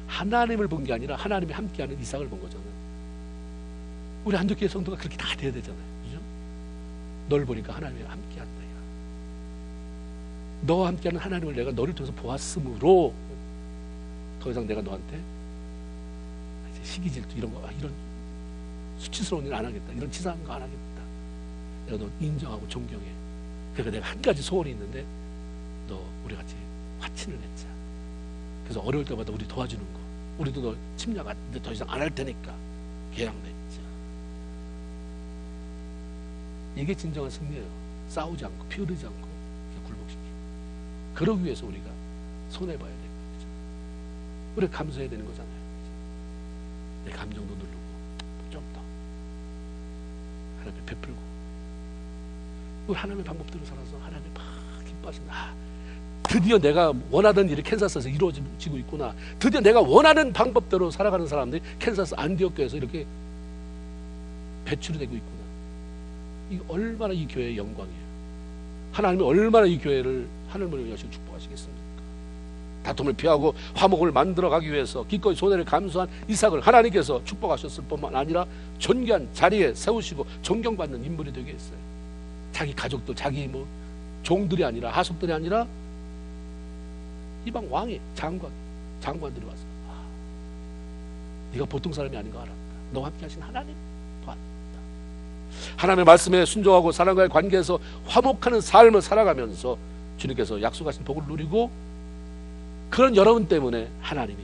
하나님을 본 게 아니라 하나님이 함께하는 이삭을 본 거잖아요. 우리 한두교회 성도가 그렇게 다 돼야 되잖아요. 그죠? 널 보니까 하나님이 함께한다. 너와 함께하는 하나님을 내가 너를 통해서 보았으므로 더 이상 내가 너한테 이제 시기 질투 이런 거, 이런 수치스러운 일 안 하겠다. 이런 치사한 거 안 하겠다. 내가 너 인정하고 존경해. 그러니까 내가 한 가지 소원이 있는데 너 우리 같이 화친을 맺자. 그래서 어려울 때마다 우리 도와주는 거. 우리도 너 침략 더 이상 안 할 테니까 계약 맺자. 이게 진정한 승리예요. 싸우지 않고 피 흐르지 않고 굴복시키고. 그러기 위해서 우리가 손해봐야 되는 거죠. 우리가 감수해야 되는 거잖아요. 내 감정도 누르고 좀 더 하나님 베풀고 우리 하나님의 방법대로 살아서 하나님 막 기뻐하신다. 드디어 내가 원하던 일이 캔사스에서 이루어지고 있구나. 드디어 내가 원하는 방법대로 살아가는 사람들이 캔사스 안디옥 교회에서 이렇게 배출이 되고 있구나. 이 얼마나 이 교회의 영광이에요. 하나님이 얼마나 이 교회를 하늘문을 여시고 축복하시겠습니까? 다툼을 피하고 화목을 만들어가기 위해서 기꺼이 손해를 감수한 이삭을 하나님께서 축복하셨을 뿐만 아니라 존귀한 자리에 세우시고 존경받는 인물이 되게 했어요. 자기 가족들, 자기 뭐 종들이 아니라 하숙들이 아니라 이방 왕이 장관들이 와서 네가 보통 사람이 아닌 거 알았다. 너와 함께 하신 하나님 도왔다. 하나님의 말씀에 순종하고 사람과의 관계에서 화목하는 삶을 살아가면서 주님께서 약속하신 복을 누리고 그런 여러분 때문에 하나님이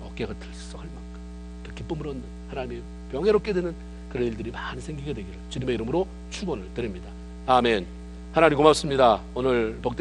어깨가 들썩할 만큼 그렇게 기쁨을 얻는, 하나님의 명예롭게 되는 그런 일들이 많이 생기게 되기를 주님의 이름으로 축원을 드립니다. 아멘. 하나님 고맙습니다. 오늘 복된